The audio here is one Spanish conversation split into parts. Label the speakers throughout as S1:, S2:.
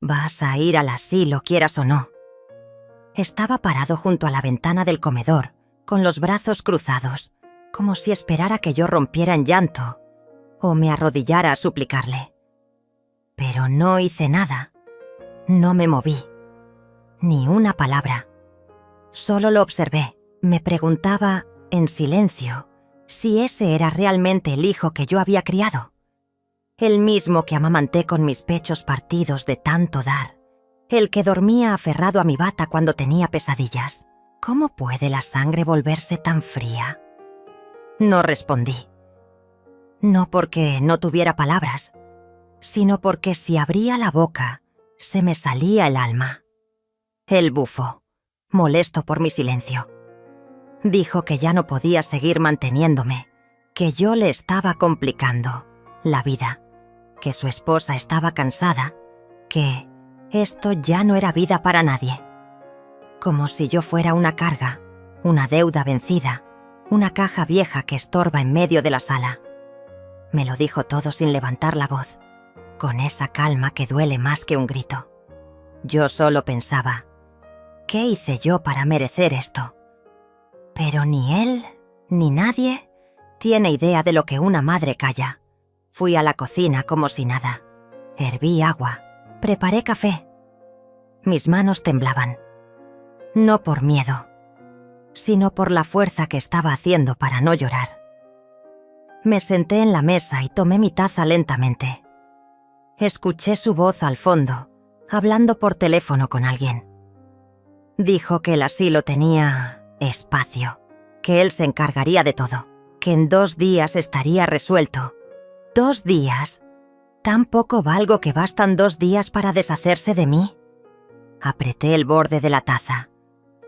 S1: Vas a ir al asilo, quieras o no. Estaba parado junto a la ventana del comedor, con los brazos cruzados, como si esperara que yo rompiera en llanto o me arrodillara a suplicarle. Pero no hice nada. No me moví. Ni una palabra. Solo lo observé. Me preguntaba, en silencio, si ese era realmente el hijo que yo había criado. El mismo que amamanté con mis pechos partidos de tanto dar. El que dormía aferrado a mi bata cuando tenía pesadillas. ¿Cómo puede la sangre volverse tan fría? No respondí. No porque no tuviera palabras, sino porque si abría la boca, se me salía el alma. Él bufó, molesto por mi silencio. Dijo que ya no podía seguir manteniéndome, que yo le estaba complicando la vida, que su esposa estaba cansada, que esto ya no era vida para nadie. Como si yo fuera una carga, una deuda vencida, una caja vieja que estorba en medio de la sala. Me lo dijo todo sin levantar la voz, con esa calma que duele más que un grito. Yo solo pensaba, ¿qué hice yo para merecer esto? Pero ni él, ni nadie, tiene idea de lo que una madre calla. Fui a la cocina como si nada. Herví agua, preparé café. Mis manos temblaban. No por miedo, sino por la fuerza que estaba haciendo para no llorar. Me senté en la mesa y tomé mi taza lentamente. Escuché su voz al fondo, hablando por teléfono con alguien. Dijo que el asilo tenía espacio, que él se encargaría de todo, que en 2 días estaría resuelto. 2 días. ¿Tan poco valgo que bastan 2 días para deshacerse de mí? Apreté el borde de la taza.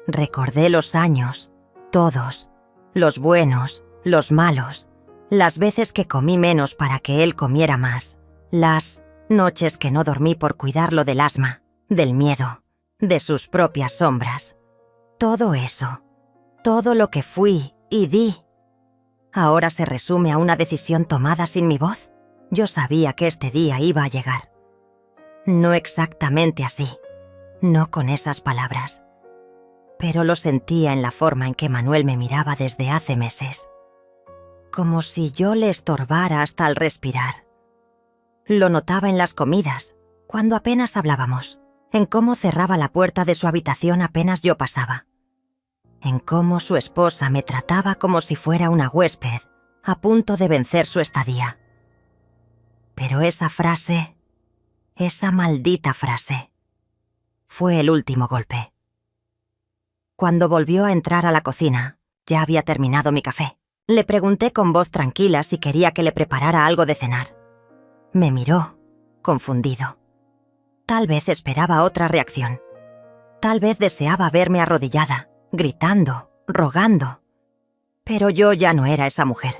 S1: Recordé los años, todos, los buenos, los malos, las veces que comí menos para que él comiera más, las noches que no dormí por cuidarlo del asma, del miedo, de sus propias sombras. Todo eso, todo lo que fui y di, ahora se resume a una decisión tomada sin mi voz. Yo sabía que este día iba a llegar. No exactamente así, no con esas palabras, pero lo sentía en la forma en que Manuel me miraba desde hace meses. Como si yo le estorbara hasta al respirar. Lo notaba en las comidas, cuando apenas hablábamos, en cómo cerraba la puerta de su habitación apenas yo pasaba, en cómo su esposa me trataba como si fuera una huésped, a punto de vencer su estadía. Pero esa frase, esa maldita frase, fue el último golpe. Cuando volvió a entrar a la cocina, ya había terminado mi café. Le pregunté con voz tranquila si quería que le preparara algo de cenar. Me miró, confundido. Tal vez esperaba otra reacción. Tal vez deseaba verme arrodillada, gritando, rogando. Pero yo ya no era esa mujer.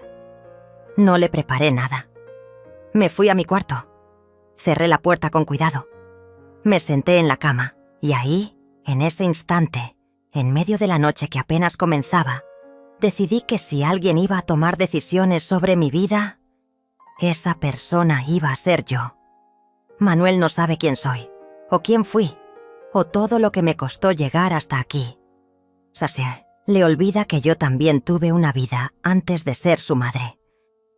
S1: No le preparé nada. Me fui a mi cuarto. Cerré la puerta con cuidado. Me senté en la cama y ahí, en ese instante, en medio de la noche que apenas comenzaba, decidí que si alguien iba a tomar decisiones sobre mi vida, esa persona iba a ser yo. Manuel no sabe quién soy, o quién fui, o todo lo que me costó llegar hasta aquí. Sasie, le olvida que yo también tuve una vida antes de ser su madre,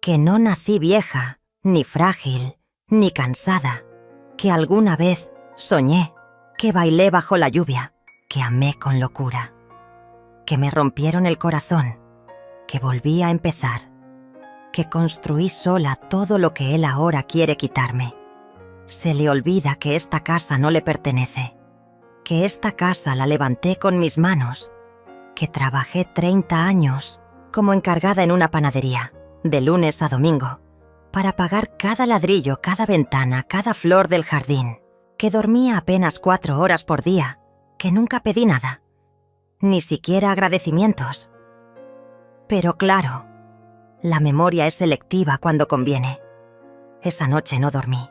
S1: que no nací vieja, ni frágil, ni cansada, que alguna vez soñé, que bailé bajo la lluvia, que amé con locura, que me rompieron el corazón, que volví a empezar, que construí sola todo lo que él ahora quiere quitarme. Se le olvida que esta casa no le pertenece, que esta casa la levanté con mis manos, que trabajé 30 años como encargada en una panadería, de lunes a domingo, para pagar cada ladrillo, cada ventana, cada flor del jardín, que dormía apenas 4 horas por día, que nunca pedí nada, ni siquiera agradecimientos. Pero claro, la memoria es selectiva cuando conviene. Esa noche no dormí.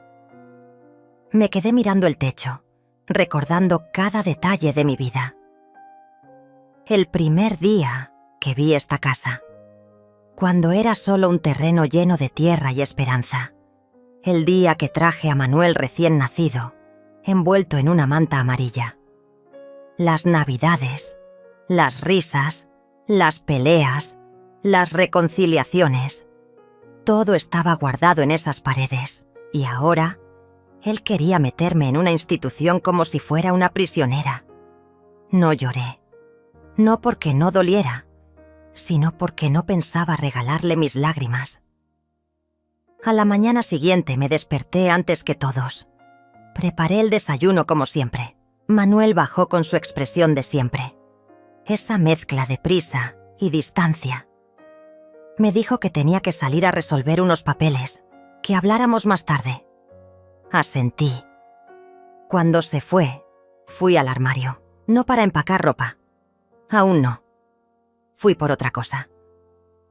S1: Me quedé mirando el techo, recordando cada detalle de mi vida. El primer día que vi esta casa, cuando era solo un terreno lleno de tierra y esperanza. El día que traje a Manuel recién nacido, envuelto en una manta amarilla. Las navidades, las risas, las peleas, las reconciliaciones, todo estaba guardado en esas paredes, y ahora él quería meterme en una institución como si fuera una prisionera. No lloré, no porque no doliera, sino porque no pensaba regalarle mis lágrimas. A la mañana siguiente me desperté antes que todos. Preparé el desayuno como siempre. Manuel bajó con su expresión de siempre. Esa mezcla de prisa y distancia. Me dijo que tenía que salir a resolver unos papeles, que habláramos más tarde. Asentí. Cuando se fue, fui al armario, no para empacar ropa. Aún no. Fui por otra cosa.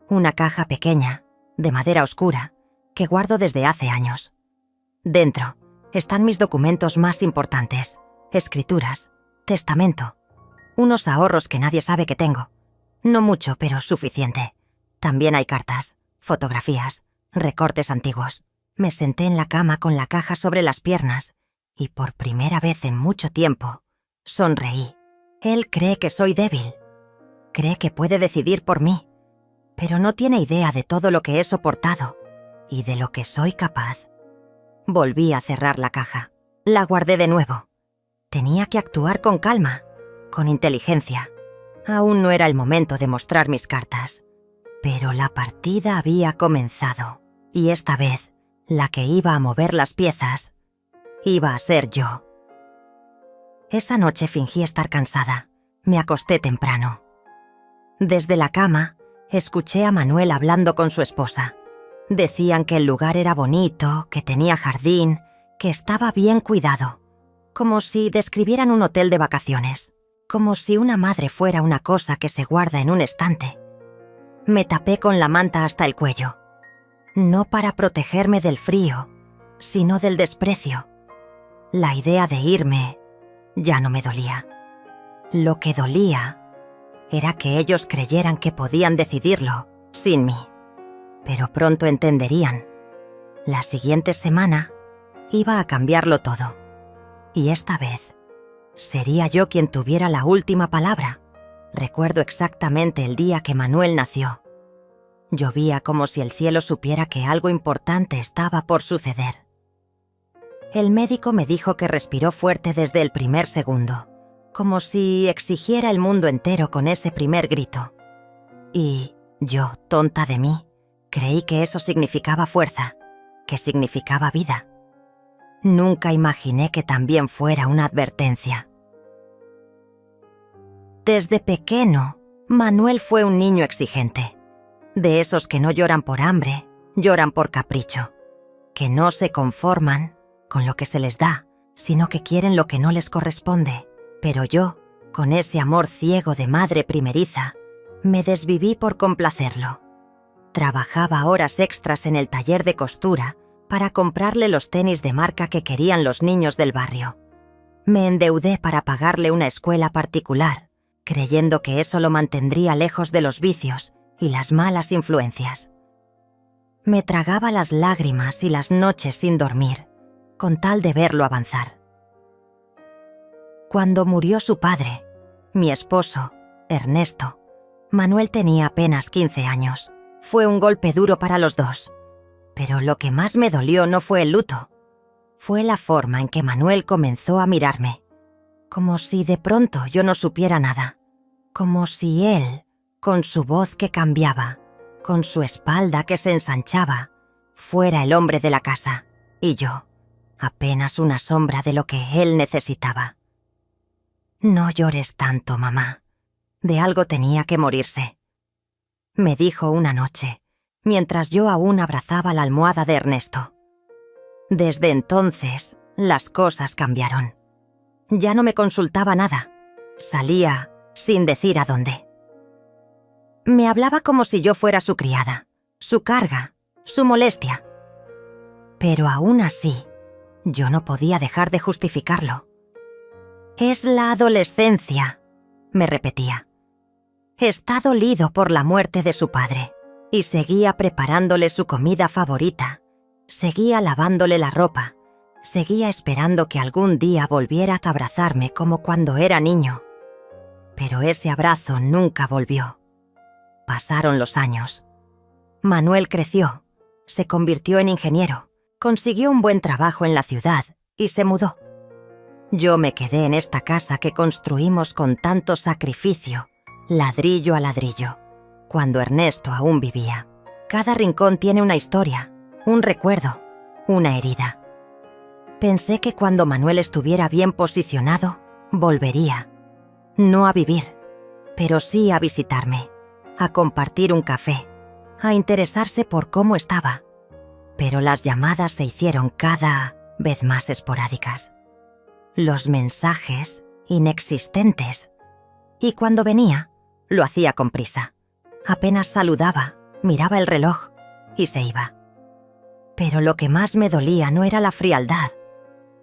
S1: Una caja pequeña, de madera oscura, que guardo desde hace años. Dentro están mis documentos más importantes, escrituras, testamento, unos ahorros que nadie sabe que tengo. No mucho, pero suficiente. También hay cartas, fotografías, recortes antiguos. Me senté en la cama con la caja sobre las piernas y por primera vez en mucho tiempo sonreí. Él cree que soy débil. Cree que puede decidir por mí, pero no tiene idea de todo lo que he soportado y de lo que soy capaz. Volví a cerrar la caja. La guardé de nuevo. Tenía que actuar con calma, con inteligencia. Aún no era el momento de mostrar mis cartas. Pero la partida había comenzado, y esta vez, la que iba a mover las piezas, iba a ser yo. Esa noche fingí estar cansada. Me acosté temprano. Desde la cama, escuché a Manuel hablando con su esposa. Decían que el lugar era bonito, que tenía jardín, que estaba bien cuidado. Como si describieran un hotel de vacaciones. Como si una madre fuera una cosa que se guarda en un estante. Me tapé con la manta hasta el cuello. No para protegerme del frío, sino del desprecio. La idea de irme ya no me dolía. Lo que dolía era que ellos creyeran que podían decidirlo sin mí. Pero pronto entenderían. La siguiente semana iba a cambiarlo todo. Y esta vez sería yo quien tuviera la última palabra. Recuerdo exactamente el día que Manuel nació. Llovía como si el cielo supiera que algo importante estaba por suceder. El médico me dijo que respiró fuerte desde el primer segundo, como si exigiera el mundo entero con ese primer grito. Y yo, tonta de mí, creí que eso significaba fuerza, que significaba vida. Nunca imaginé que también fuera una advertencia. Desde pequeño, Manuel fue un niño exigente. De esos que no lloran por hambre, lloran por capricho. Que no se conforman con lo que se les da, sino que quieren lo que no les corresponde. Pero yo, con ese amor ciego de madre primeriza, me desviví por complacerlo. Trabajaba horas extras en el taller de costura para comprarle los tenis de marca que querían los niños del barrio. Me endeudé para pagarle una escuela particular, creyendo que eso lo mantendría lejos de los vicios y las malas influencias. Me tragaba las lágrimas y las noches sin dormir, con tal de verlo avanzar. Cuando murió su padre, mi esposo, Ernesto, Manuel tenía apenas 15 años. Fue un golpe duro para los dos. Pero lo que más me dolió no fue el luto. Fue la forma en que Manuel comenzó a mirarme. Como si de pronto yo no supiera nada. Como si él, con su voz que cambiaba, con su espalda que se ensanchaba, fuera el hombre de la casa. Y yo, apenas una sombra de lo que él necesitaba. «No llores tanto, mamá. De algo tenía que morirse», me dijo una noche, mientras yo aún abrazaba la almohada de Ernesto. Desde entonces, las cosas cambiaron. Ya no me consultaba nada. Salía sin decir a dónde. Me hablaba como si yo fuera su criada, su carga, su molestia. Pero aún así, yo no podía dejar de justificarlo. «Es la adolescencia», me repetía. Está dolido por la muerte de su padre y seguía preparándole su comida favorita, seguía lavándole la ropa, Seguía esperando que algún día volviera a abrazarme como cuando era niño. Pero ese abrazo nunca volvió. Pasaron los años. Manuel creció, se convirtió en ingeniero, consiguió un buen trabajo en la ciudad y se mudó. Yo me quedé en esta casa que construimos con tanto sacrificio, ladrillo a ladrillo, cuando Ernesto aún vivía. Cada rincón tiene una historia, un recuerdo, una herida. Pensé que cuando Manuel estuviera bien posicionado, volvería. No a vivir, pero sí a visitarme, a compartir un café, a interesarse por cómo estaba. Pero las llamadas se hicieron cada vez más esporádicas. Los mensajes, inexistentes. Y cuando venía, lo hacía con prisa. Apenas saludaba, miraba el reloj y se iba. Pero lo que más me dolía no era la frialdad,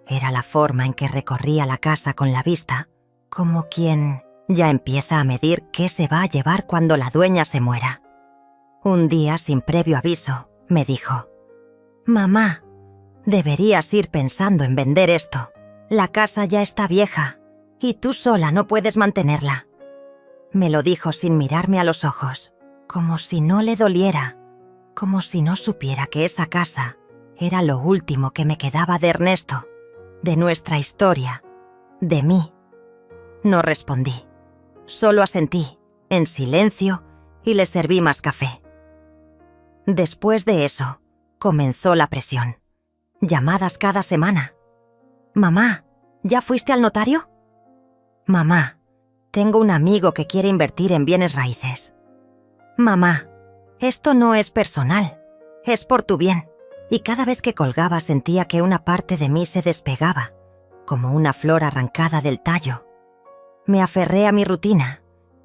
S1: era la forma en que recorría la casa con la vista, como quien ya empieza a medir qué se va a llevar cuando la dueña se muera. Un día, sin previo aviso, me dijo: «Mamá, deberías ir pensando en vender esto. La casa ya está vieja y tú sola no puedes mantenerla». Me lo dijo sin mirarme a los ojos, como si no le doliera, como si no supiera que esa casa era lo último que me quedaba de Ernesto, de nuestra historia, de mí. No respondí, solo asentí, en silencio, y le serví más café. Después de eso, comenzó la presión. Llamadas cada semana. «Mamá, ¿ya fuiste al notario?» «Mamá, tengo un amigo que quiere invertir en bienes raíces». «Mamá, esto no es personal, es por tu bien». Y cada vez que colgaba sentía que una parte de mí se despegaba, como una flor arrancada del tallo. Me aferré a mi rutina,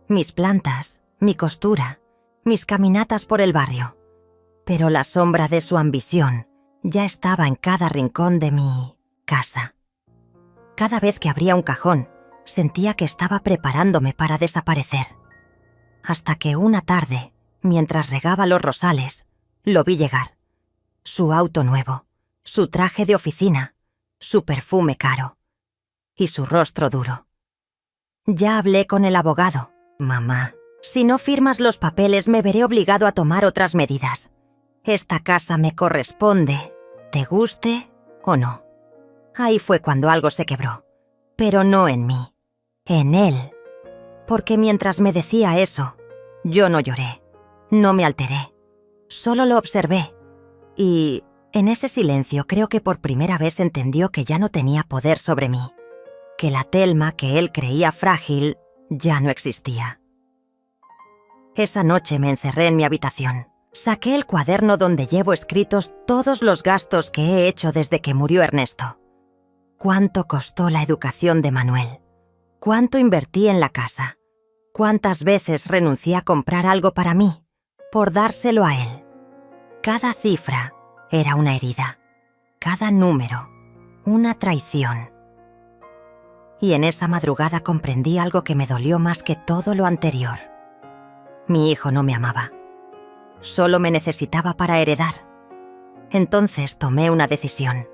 S1: mis plantas, mi costura, mis caminatas por el barrio. Pero la sombra de su ambición ya estaba en cada rincón de mi casa. Cada vez que abría un cajón, sentía que estaba preparándome para desaparecer. Hasta que una tarde, mientras regaba los rosales, lo vi llegar. Su auto nuevo, su traje de oficina, su perfume caro y su rostro duro. Ya hablé con el abogado. «Mamá, si no firmas los papeles me veré obligado a tomar otras medidas. Esta casa me corresponde, te guste o no». Ahí fue cuando algo se quebró, pero no en mí, en él. Porque mientras me decía eso, yo no lloré, no me alteré, solo lo observé. Y en ese silencio creo que por primera vez entendió que ya no tenía poder sobre mí, que la Thelma que él creía frágil ya no existía. Esa noche me encerré en mi habitación. Saqué el cuaderno donde llevo escritos todos los gastos que he hecho desde que murió Ernesto. ¿Cuánto costó la educación de Manuel? ¿Cuánto invertí en la casa? ¿Cuántas veces renuncié a comprar algo para mí, por dárselo a él? Cada cifra era una herida, cada número, una traición. Y en esa madrugada comprendí algo que me dolió más que todo lo anterior. Mi hijo no me amaba. Solo me necesitaba para heredar. Entonces tomé una decisión.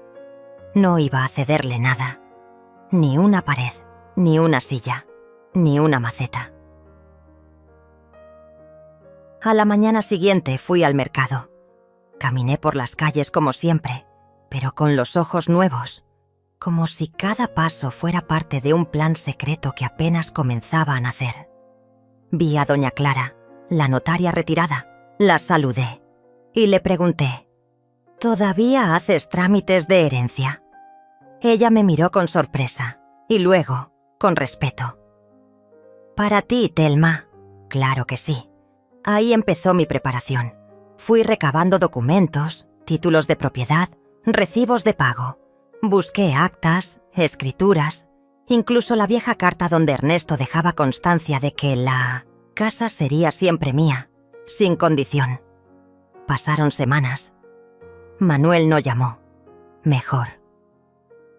S1: No iba a cederle nada. Ni una pared, ni una silla, ni una maceta. A la mañana siguiente fui al mercado. Caminé por las calles como siempre, pero con los ojos nuevos, como si cada paso fuera parte de un plan secreto que apenas comenzaba a nacer. Vi a doña Clara, la notaria retirada. La saludé y le pregunté: «¿Todavía haces trámites de herencia?». Ella me miró con sorpresa y luego con respeto. «Para ti, Thelma». «Claro que sí». Ahí empezó mi preparación. Fui recabando documentos, títulos de propiedad, recibos de pago. Busqué actas, escrituras, incluso la vieja carta donde Ernesto dejaba constancia de que la casa sería siempre mía, sin condición. Pasaron semanas. Manuel no llamó. Mejor.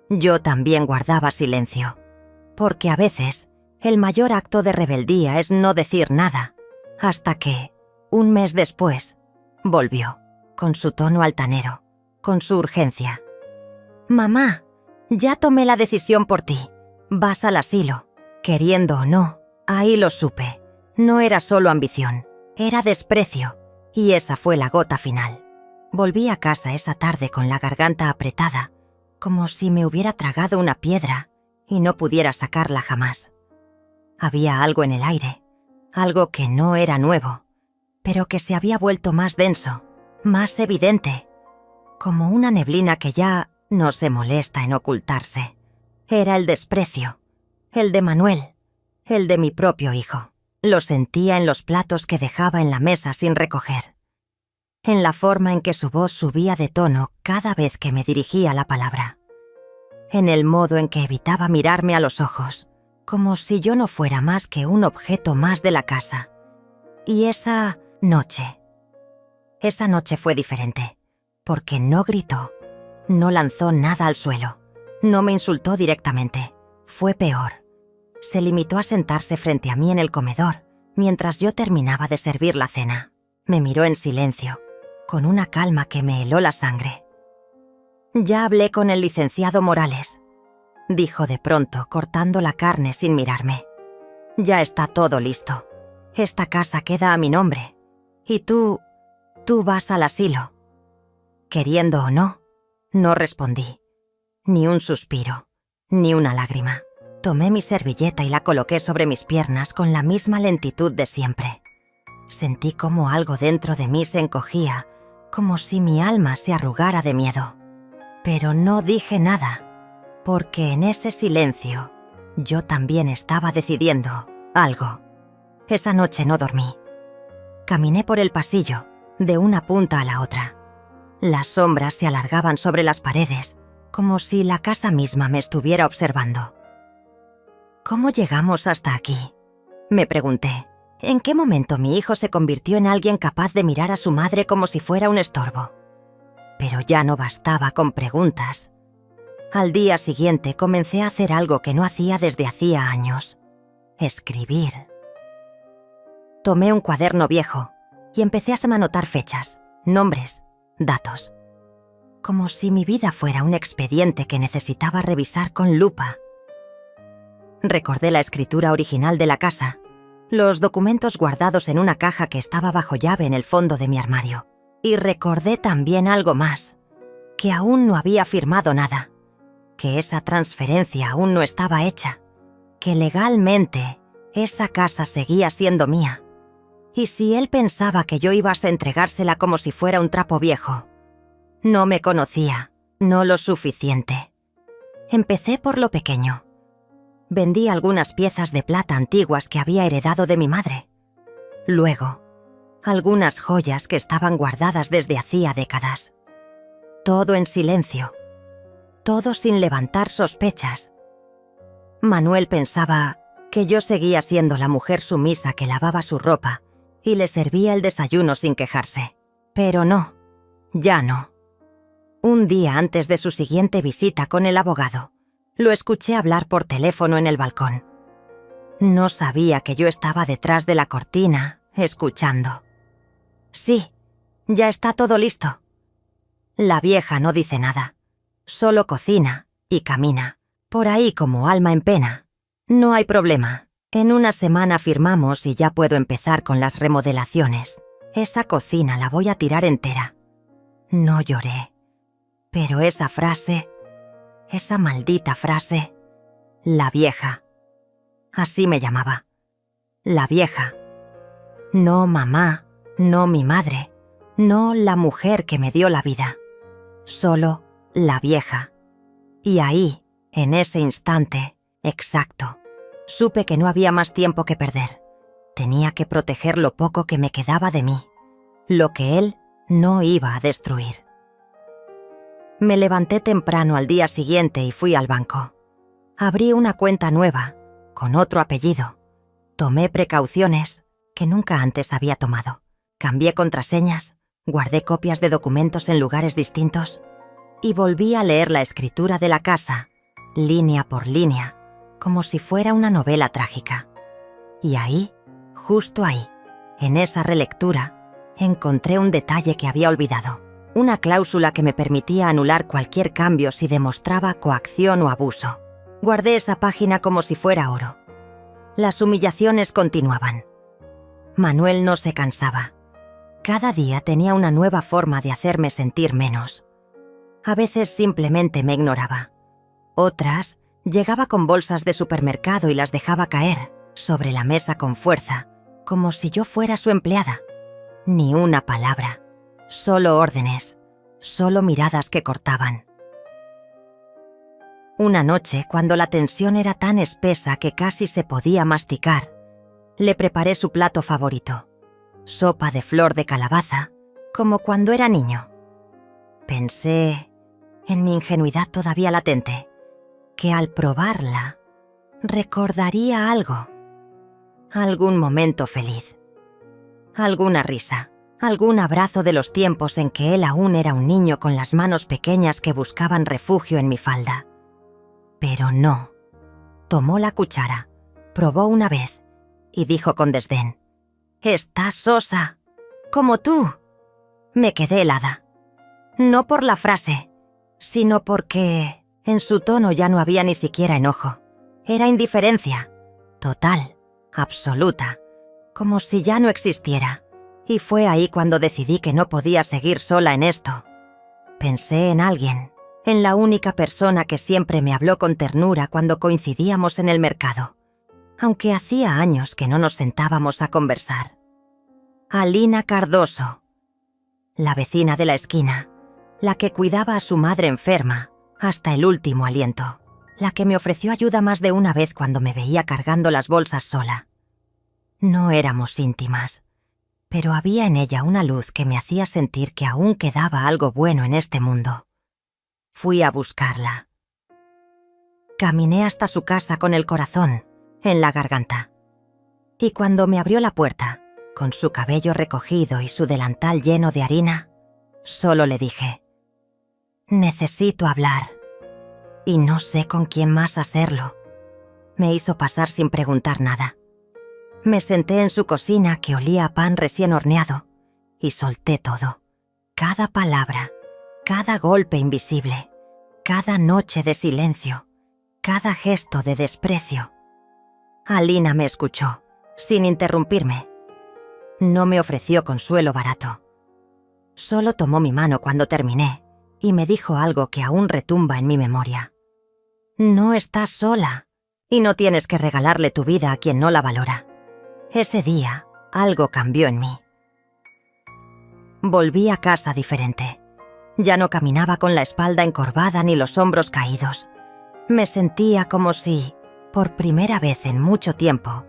S1: Yo también guardaba silencio, porque a veces el mayor acto de rebeldía es no decir nada, hasta que, un mes después, volvió, con su tono altanero, con su urgencia. «Mamá, ya tomé la decisión por ti. Vas al asilo. Queriendo o no, ahí lo supe. No era solo ambición, era desprecio. Y esa fue la gota final». Volví a casa esa tarde con la garganta apretada, como si me hubiera tragado una piedra y no pudiera sacarla jamás. Había algo en el aire, algo que no era nuevo, pero que se había vuelto más denso, más evidente, como una neblina que ya no se molesta en ocultarse. Era el desprecio, el de Manuel, el de mi propio hijo. Lo sentía en los platos que dejaba en la mesa sin recoger, en la forma en que su voz subía de tono cada vez que me dirigía la palabra, en el modo en que evitaba mirarme a los ojos, como si yo no fuera más que un objeto más de la casa. Y esa noche fue diferente, porque no gritó, no lanzó nada al suelo, no me insultó directamente. Fue peor. Se limitó a sentarse frente a mí en el comedor, mientras yo terminaba de servir la cena. Me miró en silencio, con una calma que me heló la sangre. «Ya hablé con el licenciado Morales», dijo de pronto, cortando la carne sin mirarme. «Ya está todo listo. Esta casa queda a mi nombre. Y tú vas al asilo». Queriendo o no, no respondí. Ni un suspiro, ni una lágrima. Tomé mi servilleta y la coloqué sobre mis piernas con la misma lentitud de siempre. Sentí como algo dentro de mí se encogía, como si mi alma se arrugara de miedo. Pero no dije nada, porque en ese silencio yo también estaba decidiendo algo. Esa noche no dormí. Caminé por el pasillo, de una punta a la otra. Las sombras se alargaban sobre las paredes, como si la casa misma me estuviera observando. «¿Cómo llegamos hasta aquí?», me pregunté. ¿En qué momento mi hijo se convirtió en alguien capaz de mirar a su madre como si fuera un estorbo? Pero ya no bastaba con preguntas. Al día siguiente comencé a hacer algo que no hacía desde hacía años: escribir. Tomé un cuaderno viejo y empecé a semanotar fechas, nombres, datos. Como si mi vida fuera un expediente que necesitaba revisar con lupa. Recordé la escritura original de la casa, los documentos guardados en una caja que estaba bajo llave en el fondo de mi armario. Y recordé también algo más, que aún no había firmado nada, que esa transferencia aún no estaba hecha, que legalmente esa casa seguía siendo mía. Y si él pensaba que yo iba a entregársela como si fuera un trapo viejo, no me conocía, no lo suficiente. Empecé por lo pequeño. Vendí algunas piezas de plata antiguas que había heredado de mi madre. Luego, algunas joyas que estaban guardadas desde hacía décadas. Todo en silencio, todo sin levantar sospechas. Manuel pensaba que yo seguía siendo la mujer sumisa que lavaba su ropa y le servía el desayuno sin quejarse. Pero no, ya no. Un día antes de su siguiente visita con el abogado, lo escuché hablar por teléfono en el balcón. No sabía que yo estaba detrás de la cortina, escuchando. «Sí, ya está todo listo». La vieja no dice nada, solo cocina y camina, por ahí como alma en pena. «No hay problema. En una semana firmamos y ya puedo empezar con las remodelaciones. Esa cocina la voy a tirar entera». No lloré, pero esa frase, esa maldita frase, la vieja. Así me llamaba. La vieja. No mamá, no mi madre, no la mujer que me dio la vida. Solo la vieja. Y ahí, en ese instante, exacto, supe que no había más tiempo que perder. Tenía que proteger lo poco que me quedaba de mí, lo que él no iba a destruir. Me levanté temprano al día siguiente y fui al banco. Abrí una cuenta nueva, con otro apellido. Tomé precauciones que nunca antes había tomado. Cambié contraseñas, guardé copias de documentos en lugares distintos y volví a leer la escritura de la casa, línea por línea, como si fuera una novela trágica. Y ahí, justo ahí, en esa relectura, encontré un detalle que había olvidado. una cláusula que me permitía anular cualquier cambio si demostraba coacción o abuso. Guardé esa página como si fuera oro. Las humillaciones continuaban. Manuel no se cansaba. Cada día tenía una nueva forma de hacerme sentir menos. A veces simplemente me ignoraba. Otras, llegaba con bolsas de supermercado y las dejaba caer sobre la mesa con fuerza, como si yo fuera su empleada. Ni una palabra, solo órdenes, solo miradas que cortaban. Una noche, cuando la tensión era tan espesa que casi se podía masticar, le preparé su plato favorito, sopa de flor de calabaza, como cuando era niño. Pensé, en mi ingenuidad todavía latente, que al probarla recordaría algo, algún momento feliz, alguna risa, algún abrazo de los tiempos en que él aún era un niño con las manos pequeñas que buscaban refugio en mi falda. Pero no. Tomó la cuchara, probó una vez y dijo con desdén: «Estás sosa, como tú». Me quedé helada. No por la frase, sino porque en su tono ya no había ni siquiera enojo. Era indiferencia, total, absoluta, como si ya no existiera. Y fue ahí cuando decidí que no podía seguir sola en esto. Pensé en alguien, en la única persona que siempre me habló con ternura cuando coincidíamos en el mercado, aunque hacía años que no nos sentábamos a conversar. Alina Cardoso, la vecina de la esquina, la que cuidaba a su madre enferma hasta el último aliento, la que me ofreció ayuda más de una vez cuando me veía cargando las bolsas sola. No éramos íntimas, pero había en ella una luz que me hacía sentir que aún quedaba algo bueno en este mundo. Fui a buscarla. Caminé hasta su casa con el corazón en la garganta. Y cuando me abrió la puerta, con su cabello recogido y su delantal lleno de harina, solo le dije: «Necesito hablar». Y no sé con quién más hacerlo. Me hizo pasar sin preguntar nada. Me senté en su cocina que olía a pan recién horneado y solté todo. Cada palabra, cada golpe invisible, cada noche de silencio, cada gesto de desprecio. Alina me escuchó, sin interrumpirme. No me ofreció consuelo barato. Solo tomó mi mano cuando terminé y me dijo algo que aún retumba en mi memoria. «No estás sola y no tienes que regalarle tu vida a quien no la valora». Ese día, algo cambió en mí. Volví a casa diferente. Ya no caminaba con la espalda encorvada ni los hombros caídos. Me sentía como si, por primera vez en mucho tiempo,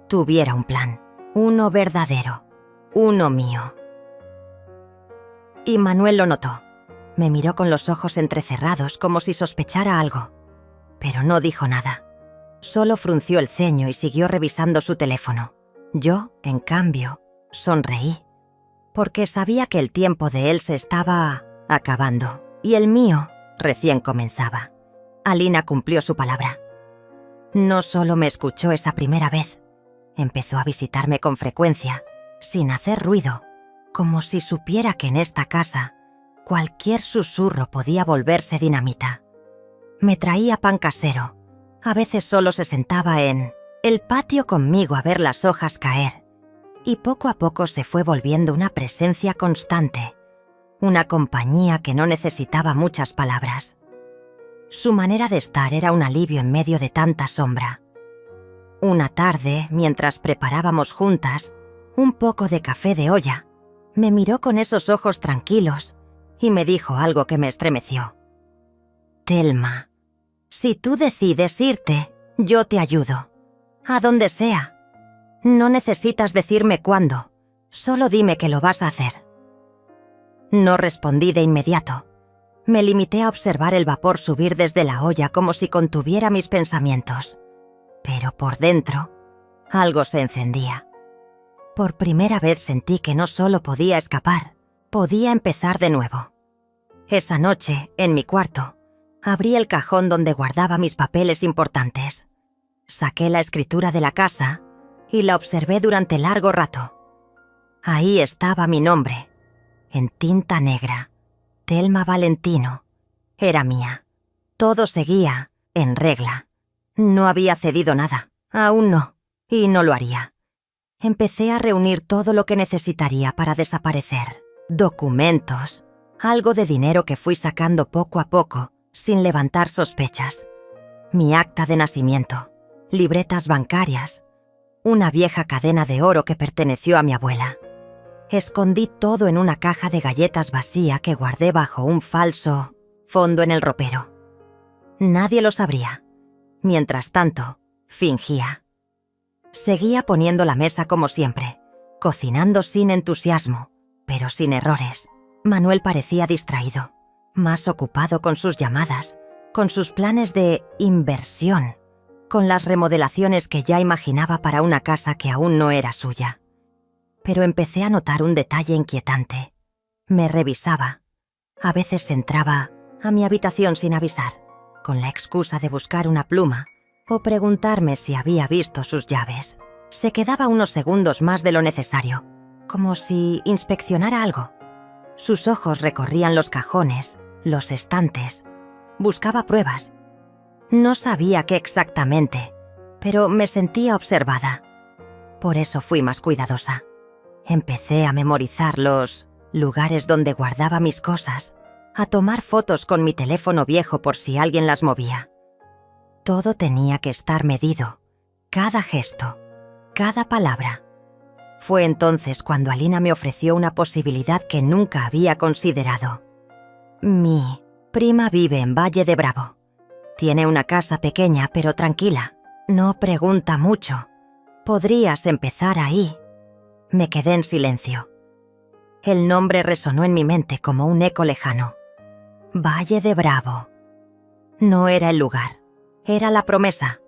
S1: tuviera un plan. Uno verdadero. Uno mío. Y Manuel lo notó. Me miró con los ojos entrecerrados como si sospechara algo. Pero no dijo nada. Solo frunció el ceño y siguió revisando su teléfono. Yo, en cambio, sonreí, porque sabía que el tiempo de él se estaba acabando y el mío recién comenzaba. Alina cumplió su palabra. No solo me escuchó esa primera vez, empezó a visitarme con frecuencia, sin hacer ruido, como si supiera que en esta casa cualquier susurro podía volverse dinamita. Me traía pan casero. A veces solo se sentaba en el patio conmigo a ver las hojas caer, y poco a poco se fue volviendo una presencia constante, una compañía que no necesitaba muchas palabras. Su manera de estar era un alivio en medio de tanta sombra. Una tarde, mientras preparábamos juntas un poco de café de olla, me miró con esos ojos tranquilos y me dijo algo que me estremeció. «Thelma, si tú decides irte, yo te ayudo. A donde sea. No necesitas decirme cuándo, solo dime que lo vas a hacer». No respondí de inmediato. Me limité a observar el vapor subir desde la olla como si contuviera mis pensamientos. Pero por dentro, algo se encendía. Por primera vez sentí que no solo podía escapar, podía empezar de nuevo. Esa noche, en mi cuarto, abrí el cajón donde guardaba mis papeles importantes. Saqué la escritura de la casa y la observé durante largo rato. Ahí estaba mi nombre, en tinta negra, Thelma Valentino era mía. Todo seguía en regla. No había cedido nada, aún no, y no lo haría. Empecé a reunir todo lo que necesitaría para desaparecer. Documentos, algo de dinero que fui sacando poco a poco, sin levantar sospechas. Mi acta de nacimiento, libretas bancarias, una vieja cadena de oro que perteneció a mi abuela. Escondí todo en una caja de galletas vacía que guardé bajo un falso fondo en el ropero. Nadie lo sabría. Mientras tanto, fingía. Seguía poniendo la mesa como siempre, cocinando sin entusiasmo, pero sin errores. Manuel parecía distraído, más ocupado con sus llamadas, con sus planes de inversión, con las remodelaciones que ya imaginaba para una casa que aún no era suya. Pero empecé a notar un detalle inquietante. Me revisaba. A veces entraba a mi habitación sin avisar, con la excusa de buscar una pluma o preguntarme si había visto sus llaves. Se quedaba unos segundos más de lo necesario, como si inspeccionara algo. Sus ojos recorrían los cajones, los estantes. Buscaba pruebas. No sabía qué exactamente, pero me sentía observada. Por eso fui más cuidadosa. Empecé a memorizar los lugares donde guardaba mis cosas, a tomar fotos con mi teléfono viejo por si alguien las movía. Todo tenía que estar medido, cada gesto, cada palabra. Fue entonces cuando Alina me ofreció una posibilidad que nunca había considerado. Mi prima vive en Valle de Bravo. Tiene una casa pequeña pero tranquila. No pregunta mucho. Podrías empezar ahí. Me quedé en silencio. El nombre resonó en mi mente como un eco lejano. Valle de Bravo. No era el lugar. Era la promesa.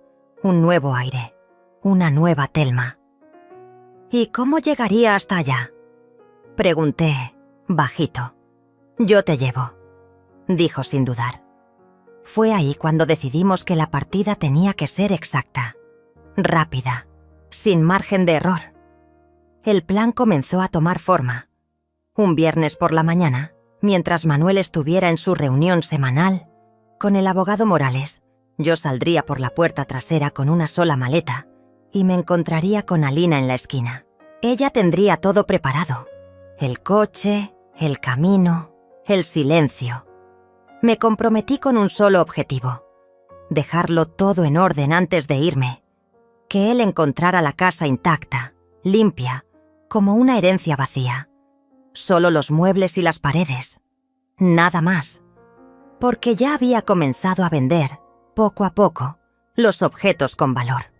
S1: Un nuevo aire. Una nueva Thelma. ¿Y cómo llegaría hasta allá? Pregunté, bajito. Yo te llevo, dijo sin dudar. Fue ahí cuando decidimos que la partida tenía que ser exacta, rápida, sin margen de error. El plan comenzó a tomar forma. Un viernes por la mañana, mientras Manuel estuviera en su reunión semanal con el abogado Morales, yo saldría por la puerta trasera con una sola maleta y me encontraría con Alina en la esquina. Ella tendría todo preparado: el coche, el camino, el silencio. Me comprometí con un solo objetivo: dejarlo todo en orden antes de irme. Que él encontrara la casa intacta, limpia, como una herencia vacía. Solo los muebles y las paredes. Nada más. Porque ya había comenzado a vender, poco a poco, los objetos con valor.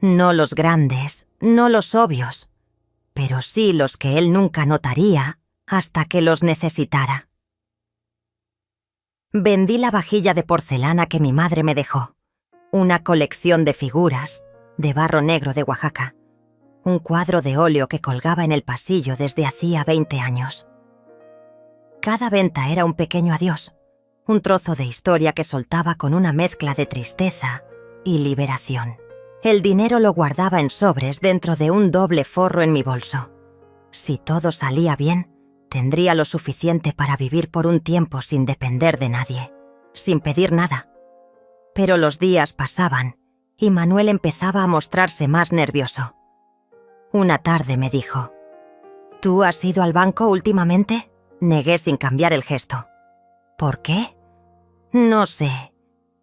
S1: No los grandes, no los obvios, pero sí los que él nunca notaría hasta que los necesitara. Vendí la vajilla de porcelana que mi madre me dejó, una colección de figuras de barro negro de Oaxaca, un cuadro de óleo que colgaba en el pasillo desde hacía 20 años. Cada venta era un pequeño adiós, un trozo de historia que soltaba con una mezcla de tristeza y liberación. El dinero lo guardaba en sobres dentro de un doble forro en mi bolso. Si todo salía bien, tendría lo suficiente para vivir por un tiempo sin depender de nadie, sin pedir nada. Pero los días pasaban y Manuel empezaba a mostrarse más nervioso. Una tarde me dijo: ¿Tú has ido al banco últimamente? Negué sin cambiar el gesto. ¿Por qué? No sé.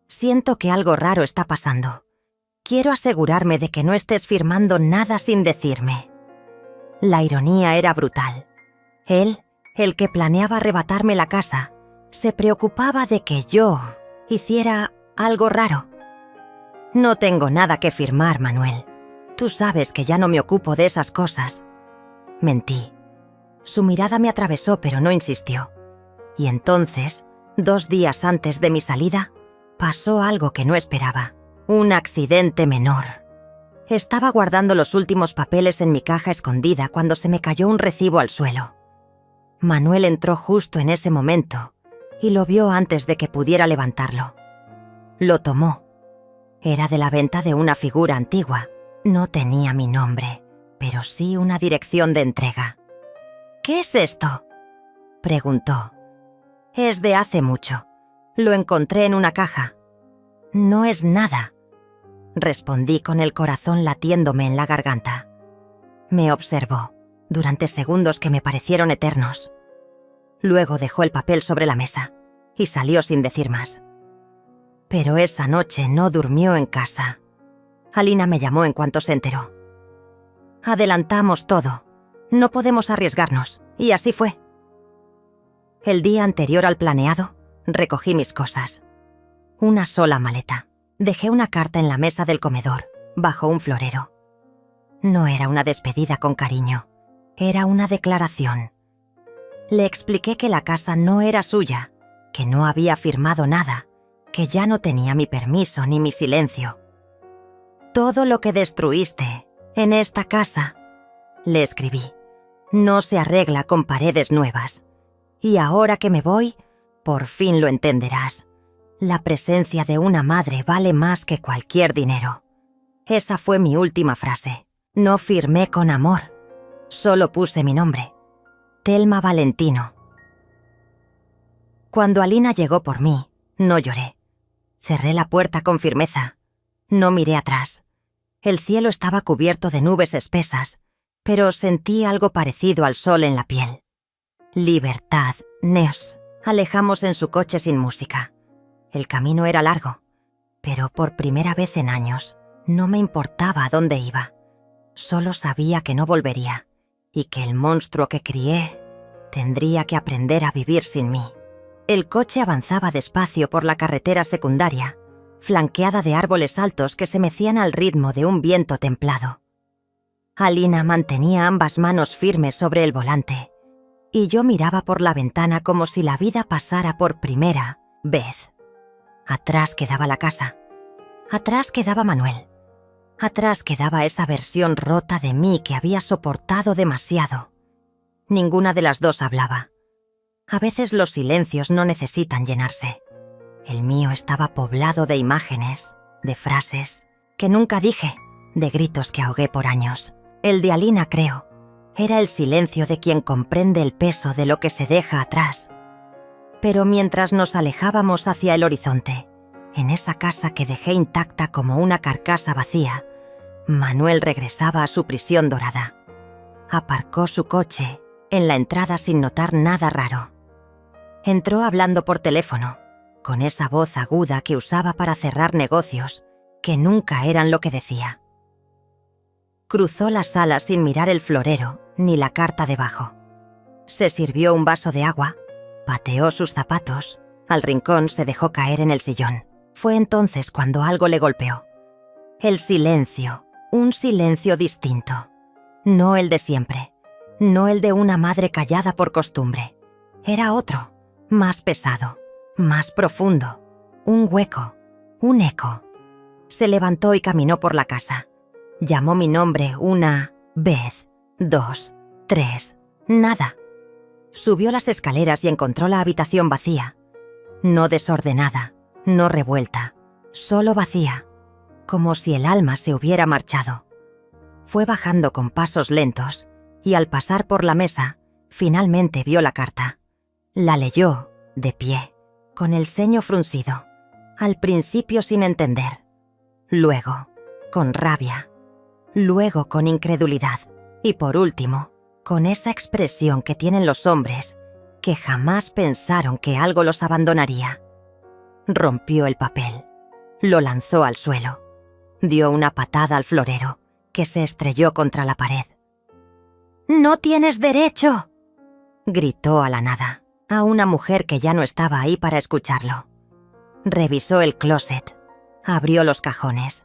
S1: Siento que algo raro está pasando. Quiero asegurarme de que no estés firmando nada sin decirme. La ironía era brutal. Él, el que planeaba arrebatarme la casa, se preocupaba de que yo hiciera algo raro. No tengo nada que firmar, Manuel. Tú sabes que ya no me ocupo de esas cosas. Mentí. Su mirada me atravesó, pero no insistió. Y entonces, 2 días antes de mi salida, pasó algo que no esperaba. Un accidente menor. Estaba guardando los últimos papeles en mi caja escondida cuando se me cayó un recibo al suelo. Manuel entró justo en ese momento y lo vio antes de que pudiera levantarlo. Lo tomó. Era de la venta de una figura antigua. No tenía mi nombre, pero sí una dirección de entrega. «¿Qué es esto?», preguntó. Es de hace mucho. Lo encontré en una caja. No es nada, respondí con el corazón latiéndome en la garganta. Me observó durante segundos que me parecieron eternos. Luego dejó el papel sobre la mesa y salió sin decir más. Pero esa noche no durmió en casa. Alina me llamó en cuanto se enteró. Adelantamos todo. No podemos arriesgarnos, y así fue. El día anterior al planeado, recogí mis cosas. Una sola maleta. Dejé una carta en la mesa del comedor, bajo un florero. No era una despedida con cariño, era una declaración. Le expliqué que la casa no era suya, que no había firmado nada, que ya no tenía mi permiso ni mi silencio. Todo lo que destruiste en esta casa, le escribí, no se arregla con paredes nuevas. Y ahora que me voy, por fin lo entenderás. La presencia de una madre vale más que cualquier dinero. Esa fue mi última frase. No firmé con amor. Solo puse mi nombre. Thelma Valentino. Cuando Alina llegó por mí, no lloré. Cerré la puerta con firmeza. No miré atrás. El cielo estaba cubierto de nubes espesas, pero sentí algo parecido al sol en la piel. Libertad, Neos. Alejamos en su coche sin música. El camino era largo, pero por primera vez en años no me importaba a dónde iba. Solo sabía que no volvería y que el monstruo que crié tendría que aprender a vivir sin mí. El coche avanzaba despacio por la carretera secundaria, flanqueada de árboles altos que se mecían al ritmo de un viento templado. Alina mantenía ambas manos firmes sobre el volante y yo miraba por la ventana como si la vida pasara por primera vez. Atrás quedaba la casa. Atrás quedaba Manuel. Atrás quedaba esa versión rota de mí que había soportado demasiado. Ninguna de las dos hablaba. A veces los silencios no necesitan llenarse. El mío estaba poblado de imágenes, de frases que nunca dije, de gritos que ahogué por años. El de Alina, creo, era el silencio de quien comprende el peso de lo que se deja atrás. Pero mientras nos alejábamos hacia el horizonte, en esa casa que dejé intacta como una carcasa vacía, Manuel regresaba a su prisión dorada. Aparcó su coche en la entrada sin notar nada raro. Entró hablando por teléfono, con esa voz aguda que usaba para cerrar negocios, que nunca eran lo que decía. Cruzó la sala sin mirar el florero ni la carta debajo. Se sirvió un vaso de agua, pateó sus zapatos, al rincón se dejó caer en el sillón. Fue entonces cuando algo le golpeó. El silencio, un silencio distinto. No el de siempre, no el de una madre callada por costumbre. Era otro, más pesado, más profundo, un hueco, un eco. Se levantó y caminó por la casa. Llamó mi nombre una vez, 2, 3, nada. Subió las escaleras y encontró la habitación vacía. No desordenada, no revuelta, solo vacía, como si el alma se hubiera marchado. Fue bajando con pasos lentos y al pasar por la mesa, finalmente vio la carta. La leyó, de pie, con el ceño fruncido, al principio sin entender, luego con rabia, luego con incredulidad y por último, con esa expresión que tienen los hombres que jamás pensaron que algo los abandonaría. Rompió el papel, lo lanzó al suelo, dio una patada al florero, que se estrelló contra la pared. «¡No tienes derecho!», gritó a la nada, a una mujer que ya no estaba ahí para escucharlo. Revisó el closet, abrió los cajones,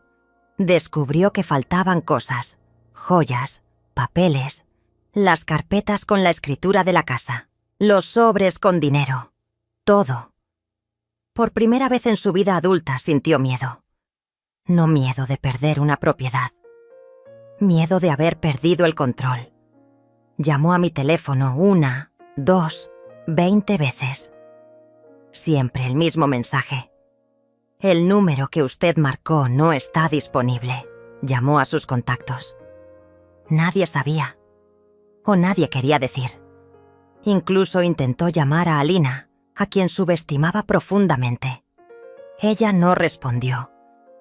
S1: descubrió que faltaban cosas, joyas, papeles, las carpetas con la escritura de la casa, los sobres con dinero, todo. Por primera vez en su vida adulta sintió miedo. No miedo de perder una propiedad, miedo de haber perdido el control. Llamó a mi teléfono 1, 2, 20 veces. Siempre el mismo mensaje. El número que usted marcó no está disponible. Llamó a sus contactos. Nadie sabía. O nadie quería decir. Incluso intentó llamar a Alina, a quien subestimaba profundamente. Ella no respondió,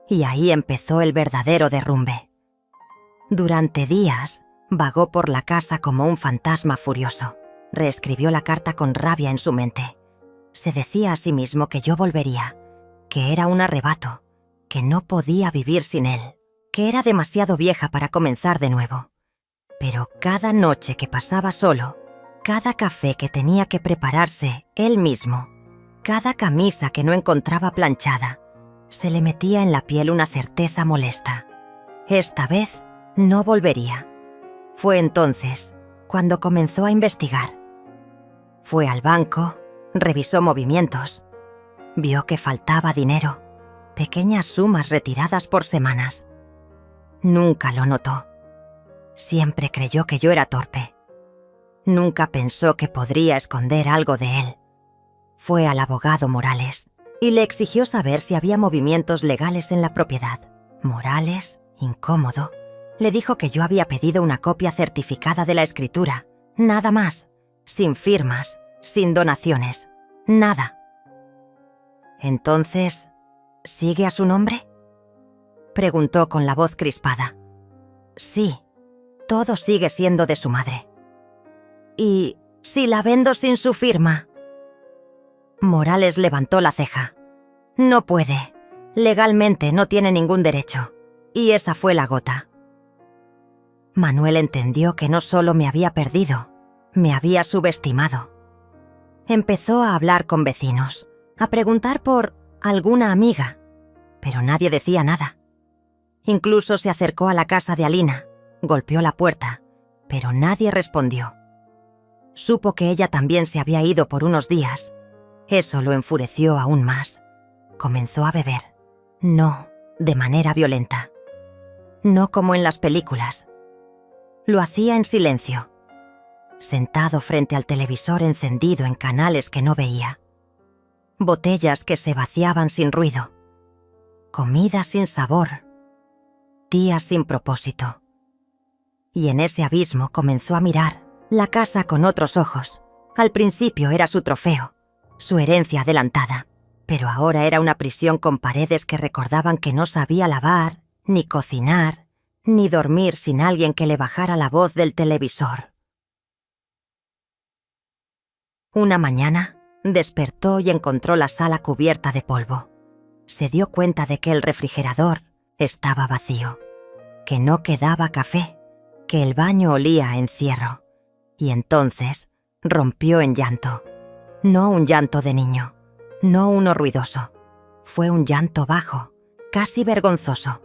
S1: y ahí empezó el verdadero derrumbe. Durante días, vagó por la casa como un fantasma furioso. Reescribió la carta con rabia en su mente. Se decía a sí mismo que yo volvería, que era un arrebato, que no podía vivir sin él, que era demasiado vieja para comenzar de nuevo. Pero cada noche que pasaba solo, cada café que tenía que prepararse él mismo, cada camisa que no encontraba planchada, se le metía en la piel una certeza molesta. Esta vez no volvería. Fue entonces cuando comenzó a investigar. Fue al banco, revisó movimientos, vio que faltaba dinero, pequeñas sumas retiradas por semanas. Nunca lo notó. Siempre creyó que yo era torpe. Nunca pensó que podría esconder algo de él. Fue al abogado Morales y le exigió saber si había movimientos legales en la propiedad. Morales, incómodo, le dijo que yo había pedido una copia certificada de la escritura, nada más, sin firmas, sin donaciones, nada. Entonces, ¿sigue a su nombre?, preguntó con la voz crispada. Sí, todo sigue siendo de su madre. ¿Y si la vendo sin su firma? Morales levantó la ceja. No puede. Legalmente no tiene ningún derecho. Y esa fue la gota. Manuel entendió que no solo me había perdido, me había subestimado. Empezó a hablar con vecinos, a preguntar por alguna amiga, pero nadie decía nada. Incluso se acercó a la casa de Alina, golpeó la puerta, pero nadie respondió. Supo que ella también se había ido por unos días. Eso lo enfureció aún más. Comenzó a beber. No de manera violenta. No como en las películas. Lo hacía en silencio, sentado frente al televisor encendido en canales que no veía. Botellas que se vaciaban sin ruido. Comida sin sabor. Días sin propósito. Y en ese abismo comenzó a mirar la casa con otros ojos. Al principio era su trofeo, su herencia adelantada, pero ahora era una prisión con paredes que recordaban que no sabía lavar, ni cocinar, ni dormir sin alguien que le bajara la voz del televisor. Una mañana, despertó y encontró la sala cubierta de polvo. Se dio cuenta de que el refrigerador estaba vacío, que no quedaba café, que el baño olía a encierro. Y entonces rompió en llanto. No un llanto de niño, no uno ruidoso. Fue un llanto bajo, casi vergonzoso.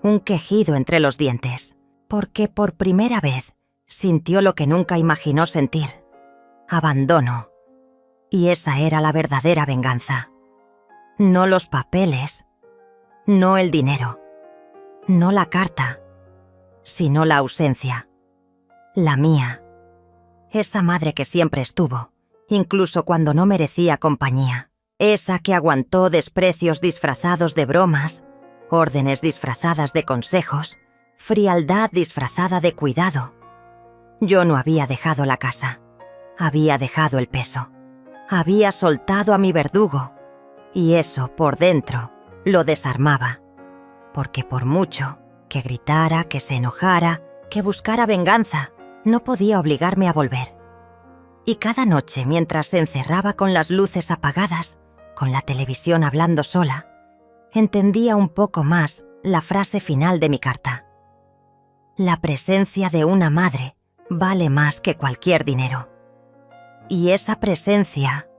S1: Un quejido entre los dientes, porque por primera vez sintió lo que nunca imaginó sentir. Abandono. Y esa era la verdadera venganza. No los papeles, no el dinero, no la carta, sino la ausencia. La mía. Esa madre que siempre estuvo, incluso cuando no merecía compañía. Esa que aguantó desprecios disfrazados de bromas, órdenes disfrazadas de consejos, frialdad disfrazada de cuidado. Yo no había dejado la casa, había dejado el peso, había soltado a mi verdugo, y eso por dentro lo desarmaba, porque por mucho que gritara, que se enojara, que buscara venganza, no podía obligarme a volver. Y cada noche, mientras se encerraba con las luces apagadas, con la televisión hablando sola, entendía un poco más la frase final de mi carta. La presencia de una madre vale más que cualquier dinero. Y esa presencia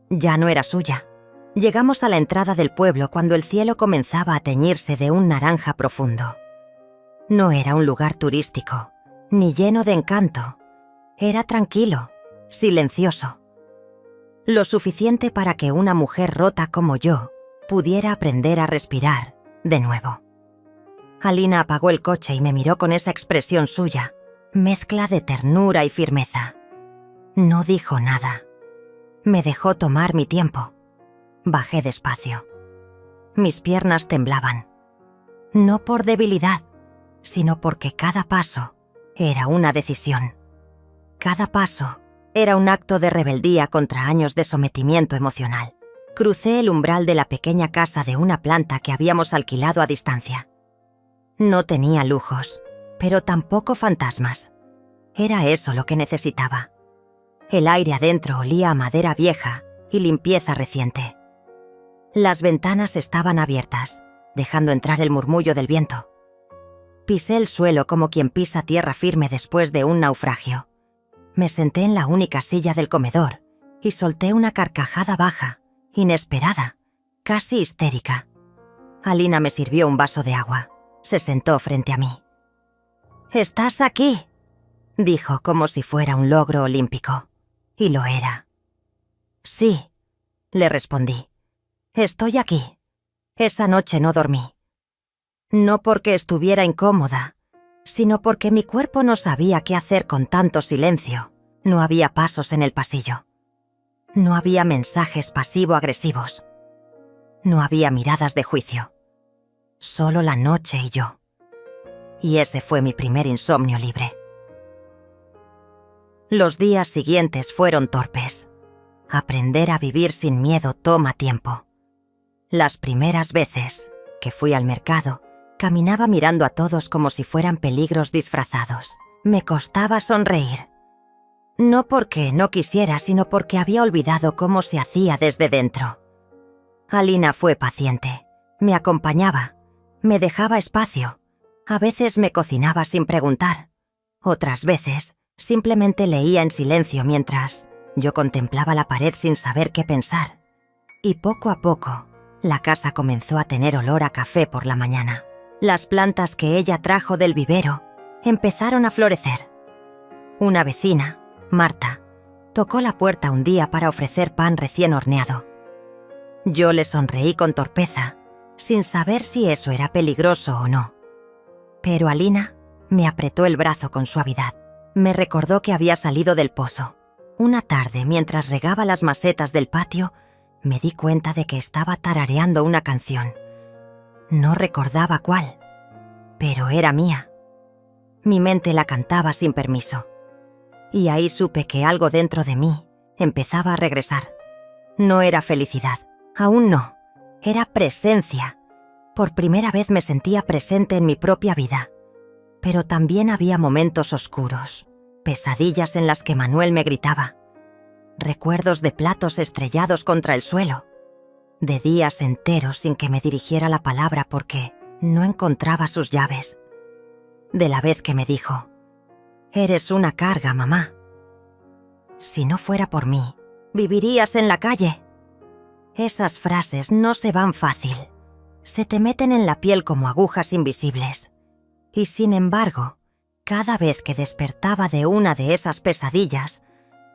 S1: ya no era suya. Llegamos a la entrada del pueblo cuando el cielo comenzaba a teñirse de un naranja profundo. No era un lugar turístico, ni lleno de encanto. Era tranquilo, silencioso. Lo suficiente para que una mujer rota como yo pudiera aprender a respirar de nuevo. Alina apagó el coche y me miró con esa expresión suya, mezcla de ternura y firmeza. No dijo nada. Me dejó tomar mi tiempo. Bajé despacio. Mis piernas temblaban. No por debilidad, sino porque cada paso era una decisión. Cada paso Era un acto de rebeldía contra años de sometimiento emocional. Crucé el umbral de la pequeña casa de una planta que habíamos alquilado a distancia. No tenía lujos, pero tampoco fantasmas. Era eso lo que necesitaba. El aire adentro olía a madera vieja y limpieza reciente. Las ventanas estaban abiertas, dejando entrar el murmullo del viento. Pisé el suelo como quien pisa tierra firme después de un naufragio. Me senté en la única silla del comedor y solté una carcajada baja, inesperada, casi histérica. Alina me sirvió un vaso de agua. Se sentó frente a mí. «¿Estás aquí?», dijo como si fuera un logro olímpico. Y lo era. «Sí», le respondí. «Estoy aquí. Esa noche no dormí. No porque estuviera incómoda, sino porque mi cuerpo no sabía qué hacer con tanto silencio. No había pasos en el pasillo. No había mensajes pasivo-agresivos. No había miradas de juicio. Solo la noche y yo. Y ese fue mi primer insomnio libre. Los días siguientes fueron torpes. Aprender a vivir sin miedo toma tiempo. Las primeras veces que fui al mercado, caminaba mirando a todos como si fueran peligros disfrazados. Me costaba sonreír. No porque no quisiera, sino porque había olvidado cómo se hacía desde dentro. Alina fue paciente. Me acompañaba. Me dejaba espacio. A veces me cocinaba sin preguntar. Otras veces simplemente leía en silencio mientras yo contemplaba la pared sin saber qué pensar. Y poco a poco, la casa comenzó a tener olor a café por la mañana. Las plantas que ella trajo del vivero empezaron a florecer. Una vecina, Marta, tocó la puerta un día para ofrecer pan recién horneado. Yo le sonreí con torpeza, sin saber si eso era peligroso o no. Pero Alina me apretó el brazo con suavidad. Me recordó que había salido del pozo. Una tarde, mientras regaba las macetas del patio, me di cuenta de que estaba tarareando una canción. No recordaba cuál, pero era mía. Mi mente la cantaba sin permiso. Y ahí supe que algo dentro de mí empezaba a regresar. No era felicidad, aún no. Era presencia. Por primera vez me sentía presente en mi propia vida. Pero también había momentos oscuros, pesadillas en las que Manuel me gritaba. Recuerdos de platos estrellados contra el suelo. De días enteros sin que me dirigiera la palabra porque no encontraba sus llaves. De la vez que me dijo: «Eres una carga, mamá. Si no fuera por mí, vivirías en la calle». Esas frases no se van fácil. Se te meten en la piel como agujas invisibles. Y sin embargo, cada vez que despertaba de una de esas pesadillas,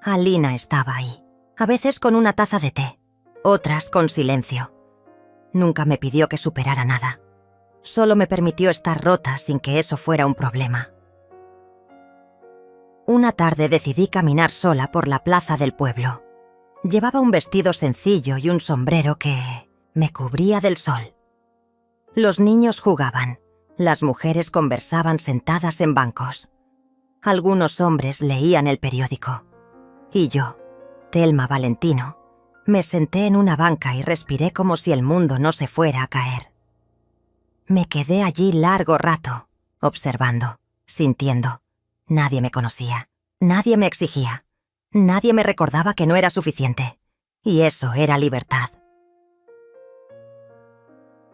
S1: Alina estaba ahí. A veces con una taza de té, otras con silencio. Nunca me pidió que superara nada. Solo me permitió estar rota sin que eso fuera un problema. Una tarde decidí caminar sola por la plaza del pueblo. Llevaba un vestido sencillo y un sombrero que me cubría del sol. Los niños jugaban, las mujeres conversaban sentadas en bancos. Algunos hombres leían el periódico. Y yo, Thelma Valentino, me senté en una banca y respiré como si el mundo no se fuera a caer. Me quedé allí largo rato, observando, sintiendo. Nadie me conocía, nadie me exigía, nadie me recordaba que no era suficiente. Y eso era libertad.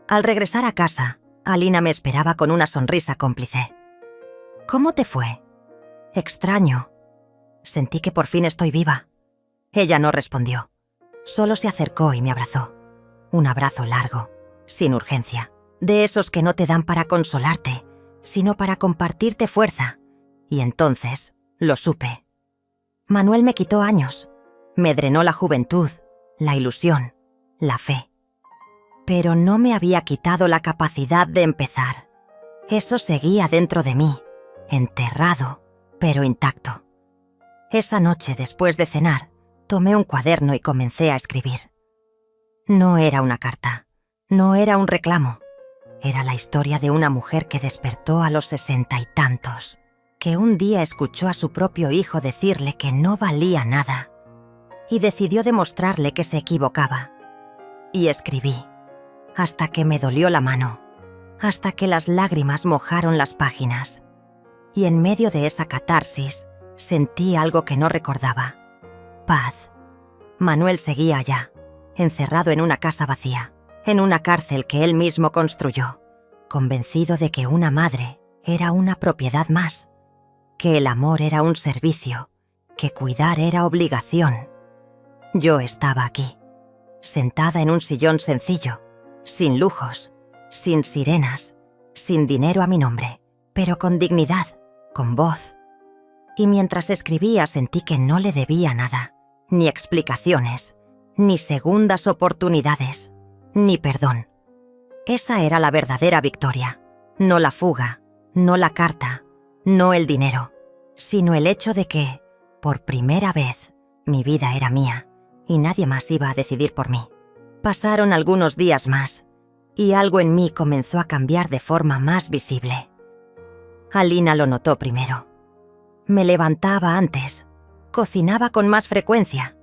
S1: Al regresar a casa, Alina me esperaba con una sonrisa cómplice. «¿Cómo te fue?» «Extraño. Sentí que por fin estoy viva». Ella no respondió. Solo se acercó y me abrazó. Un abrazo largo, sin urgencia. De esos que no te dan para consolarte, sino para compartirte fuerza. Y entonces lo supe. Manuel me quitó años. Me drenó la juventud, la ilusión, la fe. Pero no me había quitado la capacidad de empezar. Eso seguía dentro de mí, enterrado, pero intacto. Esa noche, después de cenar, tomé un cuaderno y comencé a escribir. No era una carta, no era un reclamo. Era la historia de una mujer que despertó a los 60 y tantos. que un día escuchó a su propio hijo decirle que no valía nada y decidió demostrarle que se equivocaba. Y escribí, hasta que me dolió la mano, hasta que las lágrimas mojaron las páginas. Y en medio de esa catarsis sentí algo que no recordaba. Paz. Manuel seguía allá, encerrado en una casa vacía, en una cárcel que él mismo construyó, convencido de que una madre era una propiedad más, que el amor era un servicio, que cuidar era obligación. Yo estaba aquí, sentada en un sillón sencillo, sin lujos, sin sirenas, sin dinero a mi nombre, pero con dignidad, con voz. Y mientras escribía sentí que no le debía nada, ni explicaciones, ni segundas oportunidades, ni perdón. Esa era la verdadera victoria, no la fuga, no la carta, no el dinero, sino el hecho de que, por primera vez, mi vida era mía y nadie más iba a decidir por mí. Pasaron algunos días más y algo en mí comenzó a cambiar de forma más visible. Alina lo notó primero. Me levantaba antes, cocinaba con más frecuencia,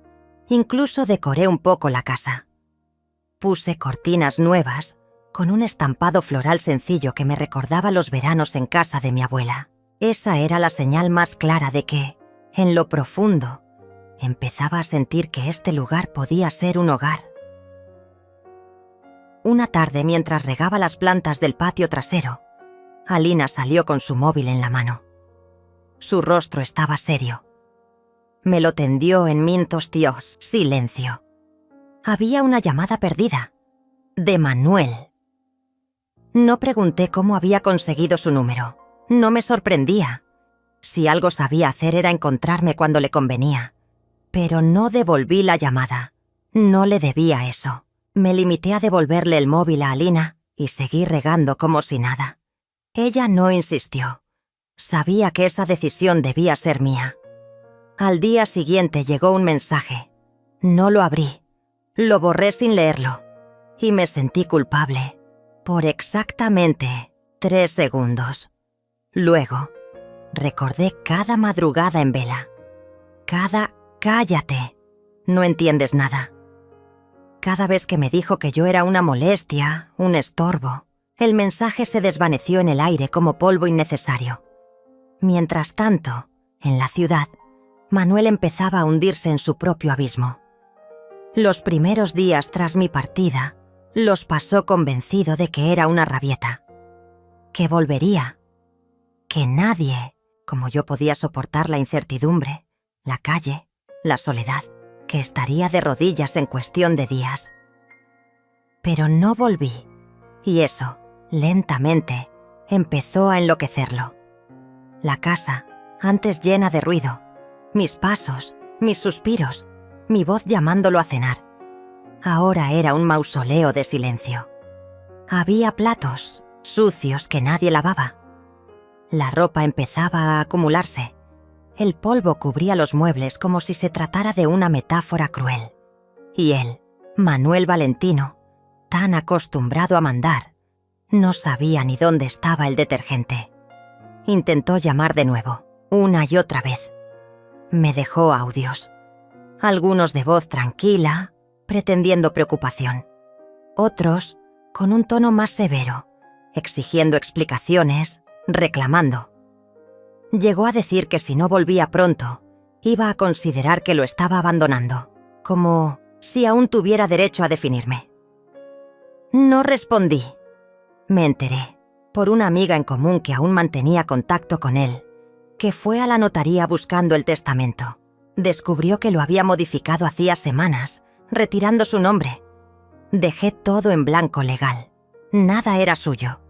S1: incluso decoré un poco la casa. Puse cortinas nuevas con un estampado floral sencillo que me recordaba los veranos en casa de mi abuela. Esa era la señal más clara de que, en lo profundo, empezaba a sentir que este lugar podía ser un hogar. Una tarde, mientras regaba las plantas del patio trasero, Alina salió con su móvil en la mano. Su rostro estaba serio. Me lo tendió en Mintos Dios, silencio. Había una llamada perdida, de Manuel. No pregunté cómo había conseguido su número. No me sorprendía. Si algo sabía hacer era encontrarme cuando le convenía. Pero no devolví la llamada. No le debía eso. Me limité a devolverle el móvil a Alina y seguí regando como si nada. Ella no insistió. Sabía que esa decisión debía ser mía. Al día siguiente llegó un mensaje. No lo abrí. Lo borré sin leerlo. Y me sentí culpable. Por exactamente 3 segundos. Luego, recordé cada madrugada en vela. Cada cállate. No entiendes nada. Cada vez que me dijo que yo era una molestia, un estorbo, el mensaje se desvaneció en el aire como polvo innecesario. Mientras tanto, en la ciudad, Manuel empezaba a hundirse en su propio abismo. Los primeros días tras mi partida, los pasó convencido de que era una rabieta. Que volvería. Que nadie, como yo, podía soportar la incertidumbre, la calle, la soledad, que estaría de rodillas en cuestión de días. Pero no volví, y eso, lentamente, empezó a enloquecerlo. La casa, antes llena de ruido, mis pasos, mis suspiros, mi voz llamándolo a cenar, ahora era un mausoleo de silencio. Había platos sucios que nadie lavaba. La ropa empezaba a acumularse. El polvo cubría los muebles como si se tratara de una metáfora cruel. Y él, Manuel Valentino, tan acostumbrado a mandar, no sabía ni dónde estaba el detergente. Intentó llamar de nuevo, una y otra vez. Me dejó audios. Algunos de voz tranquila, pretendiendo preocupación. Otros con un tono más severo, exigiendo explicaciones, reclamando. Llegó a decir que si no volvía pronto, iba a considerar que lo estaba abandonando, como si aún tuviera derecho a definirme. No respondí. Me enteré, por una amiga en común que aún mantenía contacto con él, que fue a la notaría buscando el testamento. Descubrió que lo había modificado hacía semanas, retirando su nombre. Dejé todo en blanco legal. Nada era suyo.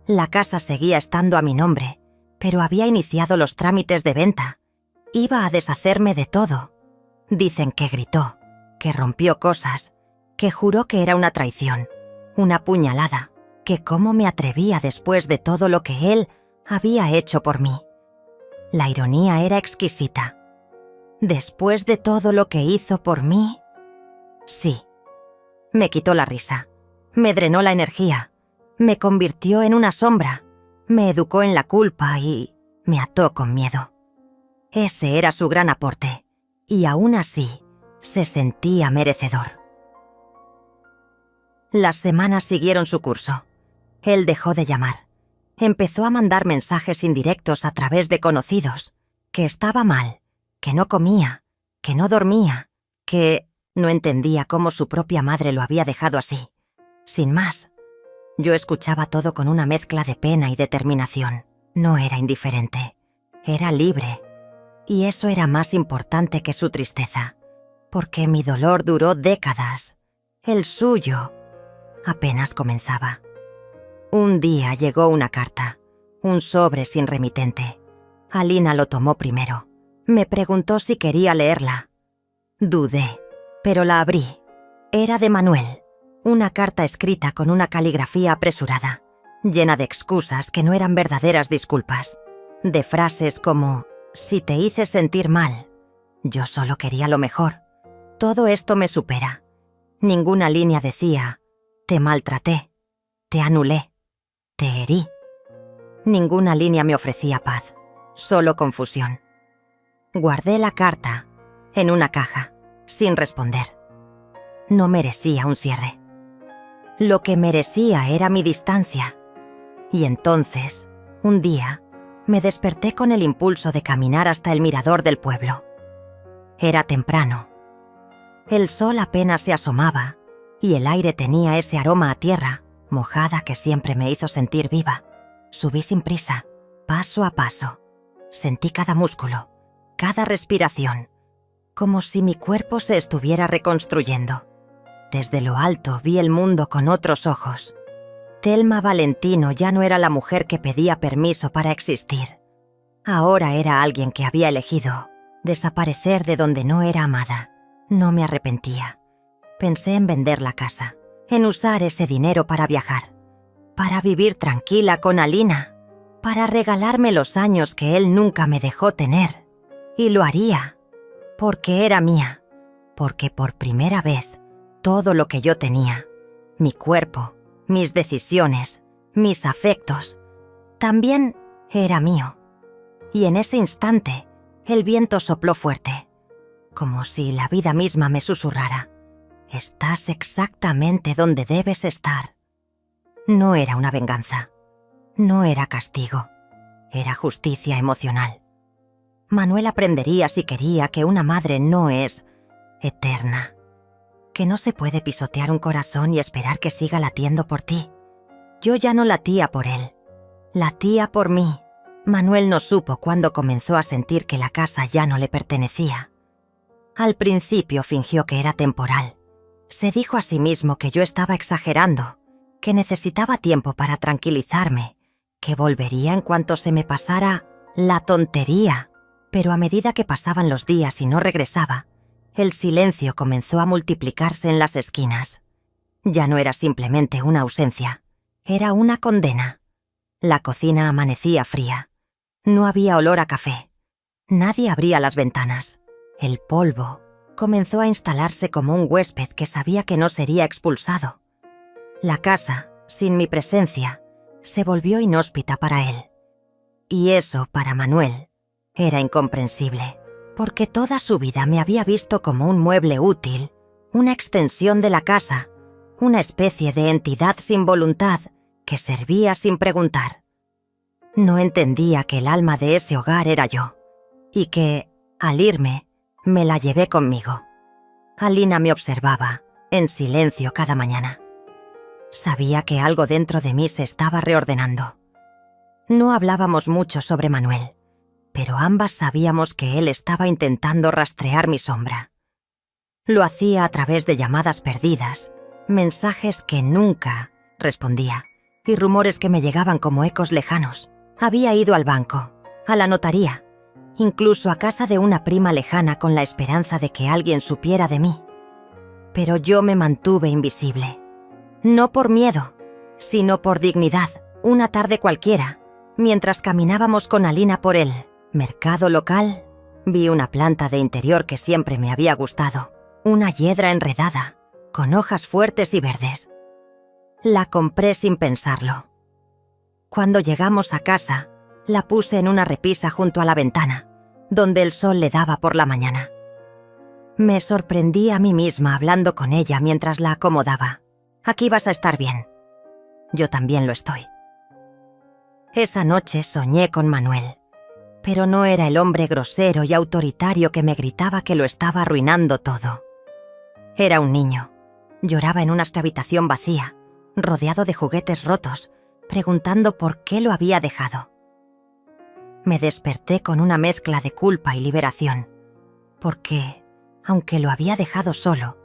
S1: La casa seguía estando a mi nombre, pero había iniciado los trámites de venta. Iba a deshacerme de todo. Dicen que gritó, que rompió cosas, que juró que era una traición, una puñalada, que cómo me atrevía después de todo lo que él había hecho por mí. La ironía era exquisita. Después de todo lo que hizo por mí, sí. Me quitó la risa, me drenó la energía, me convirtió en una sombra, me educó en la culpa y Me ató con miedo. Ese era su gran aporte, y aún así se sentía merecedor. Las semanas siguieron su curso. Él dejó de llamar. Empezó a mandar mensajes indirectos a través de conocidos, que estaba mal, que no comía, que no dormía, que no entendía cómo su propia madre lo había dejado así, sin más. Yo escuchaba todo con una mezcla de pena y determinación. No era indiferente, era libre. Y eso era más importante que su tristeza, porque mi dolor duró décadas. El suyo apenas comenzaba. Un día llegó una carta, un sobre sin remitente. Alina lo tomó primero. Me preguntó si quería leerla. Dudé, pero la abrí. Era de Manuel, una carta escrita con una caligrafía apresurada, llena de excusas que no eran verdaderas disculpas, de frases como «si te hice sentir mal, yo solo quería lo mejor, todo esto me supera». Ninguna línea decía «te maltraté, te anulé, te herí». Ninguna línea me ofrecía paz, solo confusión. Guardé la carta en una caja, sin responder. No merecía un cierre. Lo que merecía era mi distancia. Y entonces, un día, me desperté con el impulso de caminar hasta el mirador del pueblo. Era temprano. El sol apenas se asomaba y el aire tenía ese aroma a tierra mojada que siempre me hizo sentir viva. Subí sin prisa, paso a paso. Sentí cada músculo, cada respiración, como si mi cuerpo se estuviera reconstruyendo. Desde lo alto vi el mundo con otros ojos. Thelma Valentino ya no era la mujer que pedía permiso para existir. Ahora era alguien que había elegido desaparecer de donde no era amada. No me arrepentía. Pensé en vender la casa, en usar ese dinero para viajar, para vivir tranquila con Alina, para regalarme los años que él nunca me dejó tener. Y lo haría, porque era mía, porque por primera vez todo lo que yo tenía, mi cuerpo, mis decisiones, mis afectos, también era mío. Y en ese instante, el viento sopló fuerte, como si la vida misma me susurrara: «Estás exactamente donde debes estar». No era una venganza, no era castigo, era justicia emocional. Manuel aprendería si quería que una madre no es eterna, que no se puede pisotear un corazón y esperar que siga latiendo por ti. Yo ya no latía por él, latía por mí. Manuel no supo cuándo comenzó a sentir que la casa ya no le pertenecía. Al principio fingió que era temporal. Se dijo a sí mismo que yo estaba exagerando, que necesitaba tiempo para tranquilizarme, que volvería en cuanto se me pasara la tontería. Pero a medida que pasaban los días y no regresaba, el silencio comenzó a multiplicarse en las esquinas. Ya no era simplemente una ausencia, era una condena. La cocina amanecía fría. No había olor a café. Nadie abría las ventanas. El polvo comenzó a instalarse como un huésped que sabía que no sería expulsado. La casa, sin mi presencia, se volvió inhóspita para él. Y eso, para Manuel, era incomprensible, porque toda su vida me había visto como un mueble útil, una extensión de la casa, una especie de entidad sin voluntad que servía sin preguntar. No entendía que el alma de ese hogar era yo, y que, al irme, me la llevé conmigo. Alina me observaba, en silencio cada mañana. Sabía que algo dentro de mí se estaba reordenando. No hablábamos mucho sobre Manuel, pero ambas sabíamos que él estaba intentando rastrear mi sombra. Lo hacía a través de llamadas perdidas, mensajes que nunca respondía, y rumores que me llegaban como ecos lejanos. Había ido al banco, a la notaría, incluso a casa de una prima lejana con la esperanza de que alguien supiera de mí. Pero yo me mantuve invisible. No por miedo, sino por dignidad. Una tarde cualquiera, mientras caminábamos con Alina por el mercado local, vi una planta de interior que siempre me había gustado, una hiedra enredada, con hojas fuertes y verdes. La compré sin pensarlo. Cuando llegamos a casa, La puse en una repisa junto a la ventana, donde el sol le daba por la mañana. Me sorprendí a mí misma hablando con ella mientras la acomodaba. «Aquí vas a estar bien». Yo también lo estoy. Esa noche soñé con Manuel, pero no era el hombre grosero y autoritario que me gritaba que lo estaba arruinando todo. Era un niño. Lloraba en una habitación vacía, rodeado de juguetes rotos, preguntando por qué lo había dejado. Me desperté con una mezcla de culpa y liberación, porque, aunque lo había dejado solo,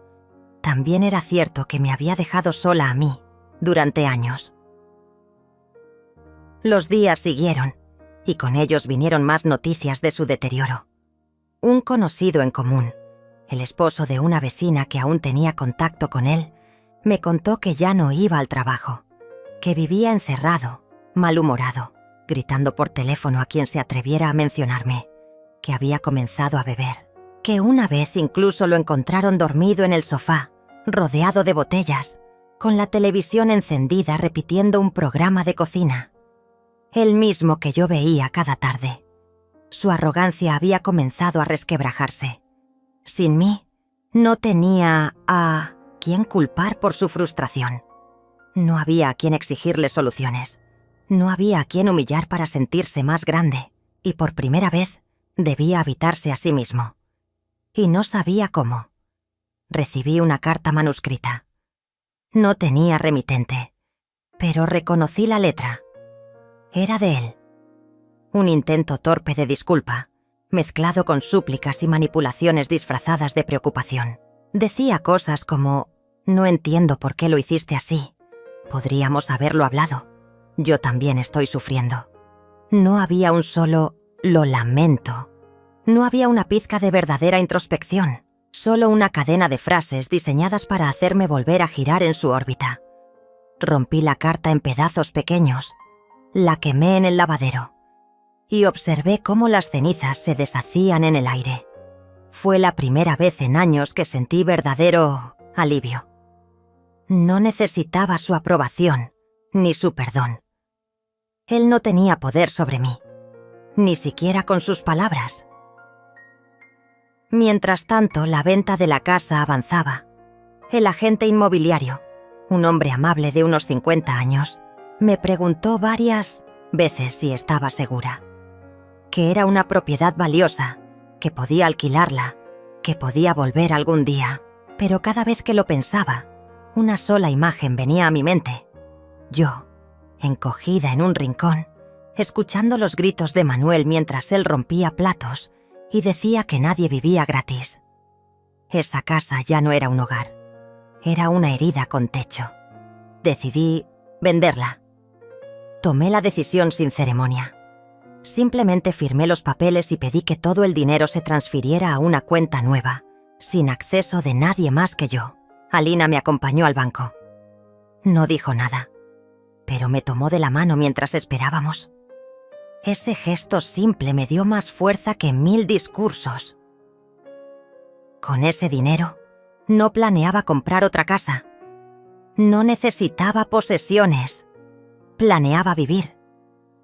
S1: también era cierto que me había dejado sola a mí durante años. Los días siguieron, y con ellos vinieron más noticias de su deterioro. Un conocido en común, el esposo de una vecina que aún tenía contacto con él, me contó que ya no iba al trabajo, que vivía encerrado, malhumorado, gritando por teléfono a quien se atreviera a mencionarme, que había comenzado a beber, que una vez incluso lo encontraron dormido en el sofá, rodeado de botellas, con la televisión encendida repitiendo un programa de cocina. El mismo que yo veía cada tarde. Su arrogancia había comenzado a resquebrajarse. Sin mí, no tenía a quién culpar por su frustración. No había a quien exigirle soluciones. No había a quien humillar para sentirse más grande, y por primera vez debía habitarse a sí mismo. Y no sabía cómo. Recibí una carta manuscrita. No tenía remitente, pero reconocí la letra. Era de él. Un intento torpe de disculpa, mezclado con súplicas y manipulaciones disfrazadas de preocupación. Decía cosas como: «No entiendo por qué lo hiciste así. Podríamos haberlo hablado. Yo también estoy sufriendo». No había un solo «lo lamento». No había una pizca de verdadera introspección, solo una cadena de frases diseñadas para hacerme volver a girar en su órbita. Rompí la carta en pedazos pequeños, la quemé en el lavadero y observé cómo las cenizas se deshacían en el aire. Fue la primera vez en años que sentí verdadero alivio. No necesitaba su aprobación ni su perdón. Él no tenía poder sobre mí, ni siquiera con sus palabras. Mientras tanto, la venta de la casa avanzaba. El agente inmobiliario, un hombre amable de unos 50 años, me preguntó varias veces si estaba segura. Que era una propiedad valiosa, que podía alquilarla, que podía volver algún día. Pero cada vez que lo pensaba, una sola imagen venía a mi mente. Yo, encogida en un rincón, escuchando los gritos de Manuel mientras él rompía platos y decía que nadie vivía gratis. Esa casa ya no era un hogar. Era una herida con techo. Decidí venderla. Tomé la decisión sin ceremonia. Simplemente firmé los papeles y pedí que todo el dinero se transfiriera a una cuenta nueva, sin acceso de nadie más que yo. Alina me acompañó al banco. No dijo nada, pero me tomó de la mano mientras esperábamos. Ese gesto simple me dio más fuerza que 1000 discursos. Con ese dinero, no planeaba comprar otra casa. No necesitaba posesiones. Planeaba vivir,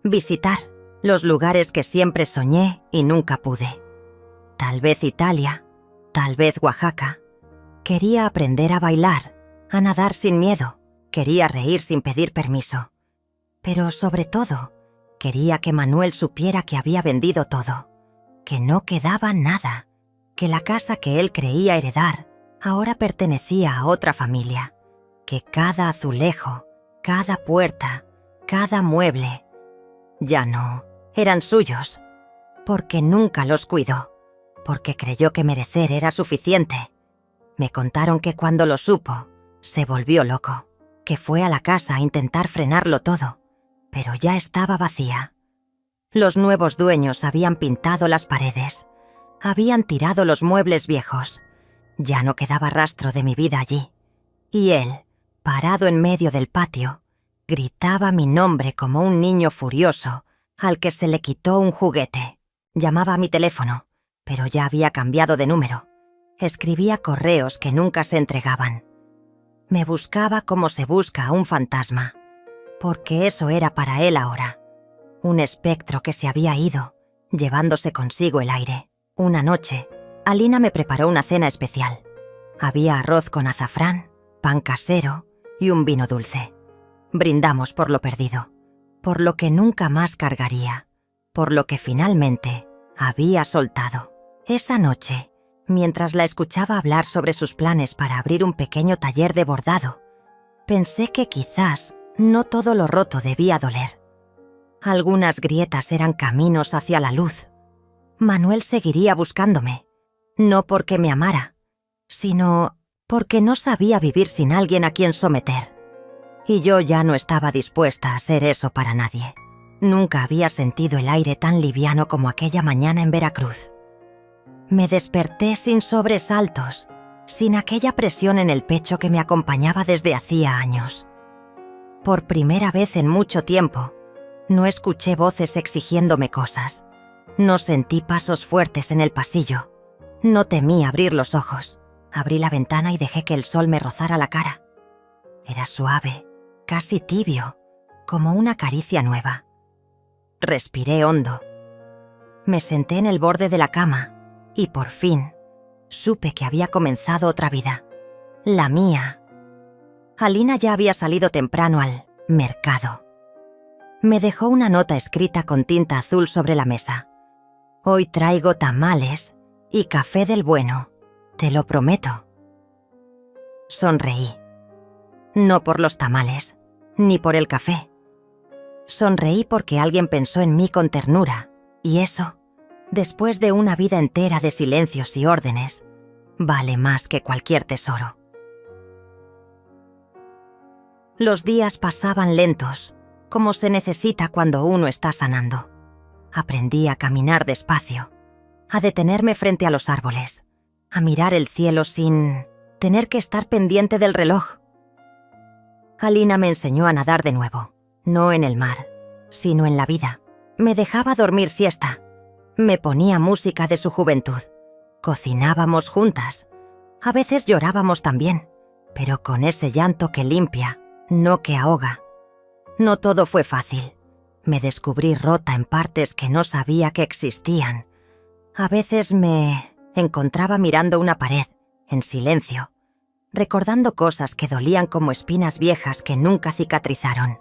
S1: visitar los lugares que siempre soñé y nunca pude. Tal vez Italia, tal vez Oaxaca. Quería aprender a bailar, a nadar sin miedo. Quería reír sin pedir permiso. Pero sobre todo, quería que Manuel supiera que había vendido todo, que no quedaba nada, que la casa que él creía heredar ahora pertenecía a otra familia, que cada azulejo, cada puerta, cada mueble, ya no eran suyos, porque nunca los cuidó, porque creyó que merecer era suficiente. Me contaron que cuando lo supo, se volvió loco, que fue a la casa a intentar frenarlo todo, pero ya estaba vacía. Los nuevos dueños habían pintado las paredes, habían tirado los muebles viejos. Ya no quedaba rastro de mi vida allí. Y él, parado en medio del patio, gritaba mi nombre como un niño furioso al que se le quitó un juguete. Llamaba a mi teléfono, pero ya había cambiado de número. Escribía correos que nunca se entregaban. Me buscaba como se busca a un fantasma, porque eso era para él ahora. un espectro que se había ido, llevándose consigo el aire. Una noche, Alina me preparó una cena especial. Había arroz con azafrán, pan casero y un vino dulce. Brindamos por lo perdido, por lo que nunca más cargaría, por lo que finalmente había soltado. Esa noche, mientras la escuchaba hablar sobre sus planes para abrir un pequeño taller de bordado, pensé que quizás no todo lo roto debía doler. Algunas grietas eran caminos hacia la luz. Manuel seguiría buscándome, no porque me amara, sino porque no sabía vivir sin alguien a quien someter. Y yo ya no estaba dispuesta a ser eso para nadie. Nunca había sentido el aire tan liviano como aquella mañana en Veracruz. Me desperté sin sobresaltos, sin aquella presión en el pecho que me acompañaba desde hacía años. Por primera vez en mucho tiempo, no escuché voces exigiéndome cosas. No sentí pasos fuertes en el pasillo. No temí abrir los ojos. Abrí la ventana y dejé que el sol me rozara la cara. Era suave, casi tibio, como una caricia nueva. Respiré hondo. Me senté en el borde de la cama y por fin supe que había comenzado otra vida. La mía. Alina ya había salido temprano al mercado. Me dejó una nota escrita con tinta azul sobre la mesa. Hoy traigo tamales y café del bueno, te lo prometo. Sonreí. No por los tamales, ni por el café. Sonreí porque alguien pensó en mí con ternura, y eso, después de una vida entera de silencios y órdenes, vale más que cualquier tesoro. Los días pasaban lentos, como se necesita cuando uno está sanando. Aprendí a caminar despacio, a detenerme frente a los árboles, a mirar el cielo sin tener que estar pendiente del reloj. Alina me enseñó a nadar de nuevo, no en el mar, sino en la vida. Me dejaba dormir siesta, me ponía música de su juventud, cocinábamos juntas, a veces llorábamos también, pero con ese llanto que limpia, no que ahoga. No todo fue fácil. Me descubrí rota en partes que no sabía que existían. A veces me encontraba mirando una pared, en silencio, recordando cosas que dolían como espinas viejas que nunca cicatrizaron.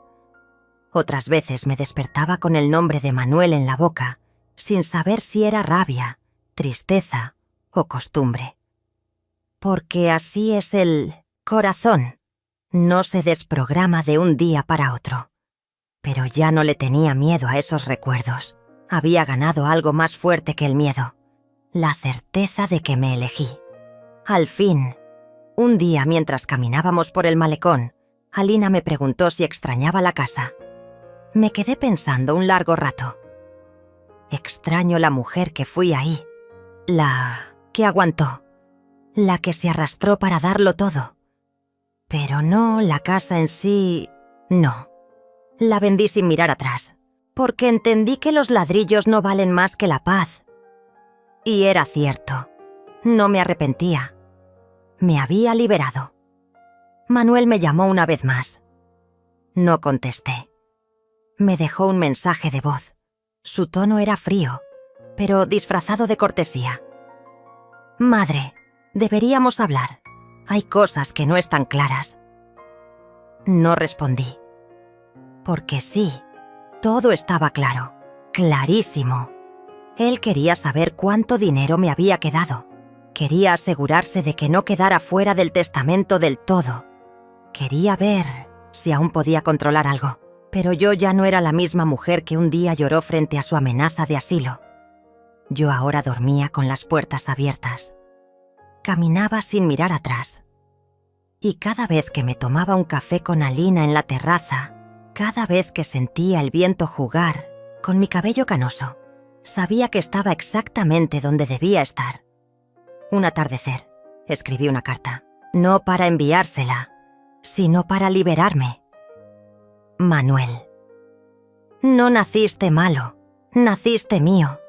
S1: Otras veces me despertaba con el nombre de Manuel en la boca, sin saber si era rabia, tristeza o costumbre. Porque así es el corazón. No se desprograma de un día para otro. Pero ya no le tenía miedo a esos recuerdos. Había ganado algo más fuerte que el miedo, la certeza de que me elegí. Al fin, un día mientras caminábamos por el malecón, Alina me preguntó si extrañaba la casa. Me quedé pensando un largo rato. Extraño la mujer que fui ahí, la que aguantó, la que se arrastró para darlo todo. Pero no la casa en sí, no. La vendí sin mirar atrás, porque entendí que los ladrillos no valen más que la paz. Y era cierto, no me arrepentía. Me había liberado. Manuel me llamó una vez más. No contesté. Me dejó un mensaje de voz. Su tono era frío, pero disfrazado de cortesía. Madre, deberíamos hablar. Hay cosas que no están claras. No respondí. Porque sí, todo estaba claro, clarísimo. Él quería saber cuánto dinero me había quedado. Quería asegurarse de que no quedara fuera del testamento del todo. Quería ver si aún podía controlar algo. Pero yo ya no era la misma mujer que un día lloró frente a su amenaza de asilo. Yo ahora dormía con las puertas abiertas. Caminaba sin mirar atrás. Y cada vez que me tomaba un café con Alina en la terraza, cada vez que sentía el viento jugar con mi cabello canoso, sabía que estaba exactamente donde debía estar. Un atardecer, escribí una carta, no para enviársela, sino para liberarme. Manuel. No naciste malo, naciste mío.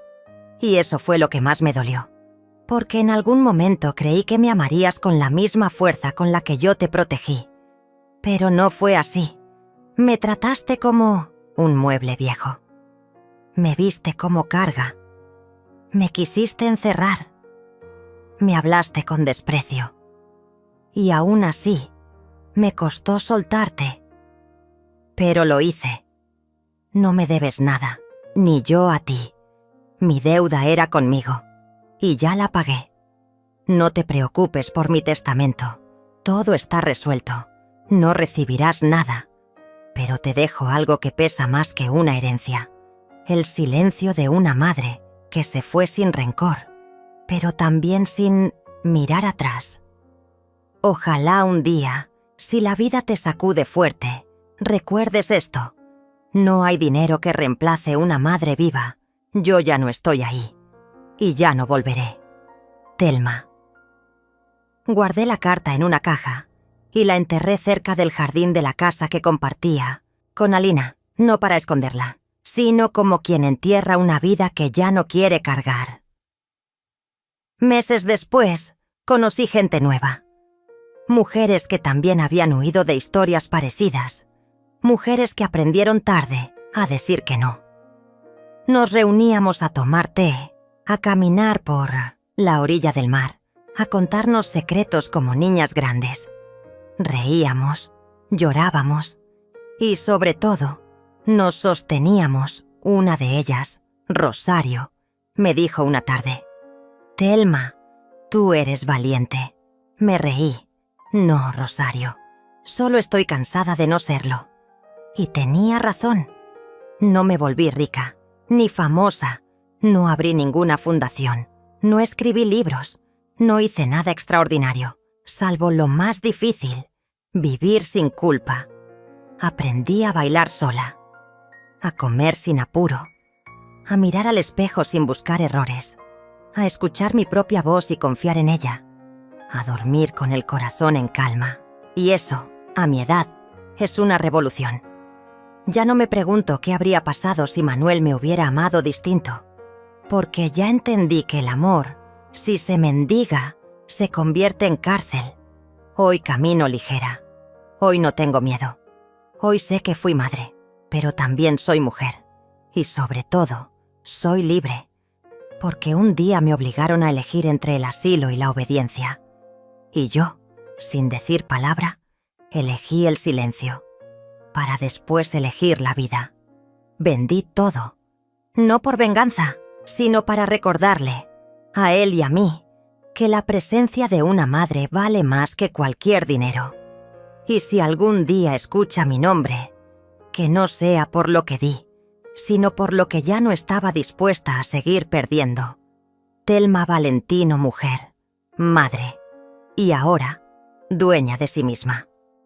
S1: Y eso fue lo que más me dolió, porque en algún momento creí que me amarías con la misma fuerza con la que yo te protegí. Pero no fue así. Me trataste como un mueble viejo. Me viste como carga. Me quisiste encerrar. Me hablaste con desprecio. Y aún así, me costó soltarte. Pero lo hice. No me debes nada, ni yo a ti. Mi deuda era conmigo, y ya la pagué. No te preocupes por mi testamento. Todo está resuelto. No recibirás nada. Pero te dejo algo que pesa más que una herencia. El silencio de una madre que se fue sin rencor, pero también sin mirar atrás. Ojalá un día, si la vida te sacude fuerte, recuerdes esto. No hay dinero que reemplace una madre viva. Yo ya no estoy ahí. Y ya no volveré. Thelma. Guardé la carta en una caja y la enterré cerca del jardín de la casa que compartía con Alina, no para esconderla, sino como quien entierra una vida que ya no quiere cargar. Meses después, conocí gente nueva. Mujeres que también habían huido de historias parecidas. Mujeres que aprendieron tarde a decir que no. Nos reuníamos a tomar té, a caminar por la orilla del mar, a contarnos secretos como niñas grandes. Reíamos, llorábamos y, sobre todo, nos sosteníamos. Una de ellas, Rosario, me dijo una tarde: «Thelma, tú eres valiente». Me reí. «No, Rosario, solo estoy cansada de no serlo». Y tenía razón. No me volví rica, ni famosa, no abrí ninguna fundación, no escribí libros, no hice nada extraordinario, salvo lo más difícil, vivir sin culpa. Aprendí a bailar sola, a comer sin apuro, a mirar al espejo sin buscar errores, a escuchar mi propia voz y confiar en ella, a dormir con el corazón en calma. Y eso, a mi edad, es una revolución. Ya no me pregunto qué habría pasado si Manuel me hubiera amado distinto, porque ya entendí que el amor, si se mendiga, se convierte en cárcel. Hoy camino ligera. Hoy no tengo miedo. Hoy sé que fui madre, pero también soy mujer. Y sobre todo, soy libre, porque un día me obligaron a elegir entre el asilo y la obediencia. Y yo, sin decir palabra, elegí el silencio, para después elegir la vida. Vendí todo, no por venganza, sino para recordarle, a él y a mí, que la presencia de una madre vale más que cualquier dinero. Y si algún día escucha mi nombre, que no sea por lo que di, sino por lo que ya no estaba dispuesta a seguir perdiendo. Thelma Valentino, mujer, madre, y ahora, dueña de sí misma.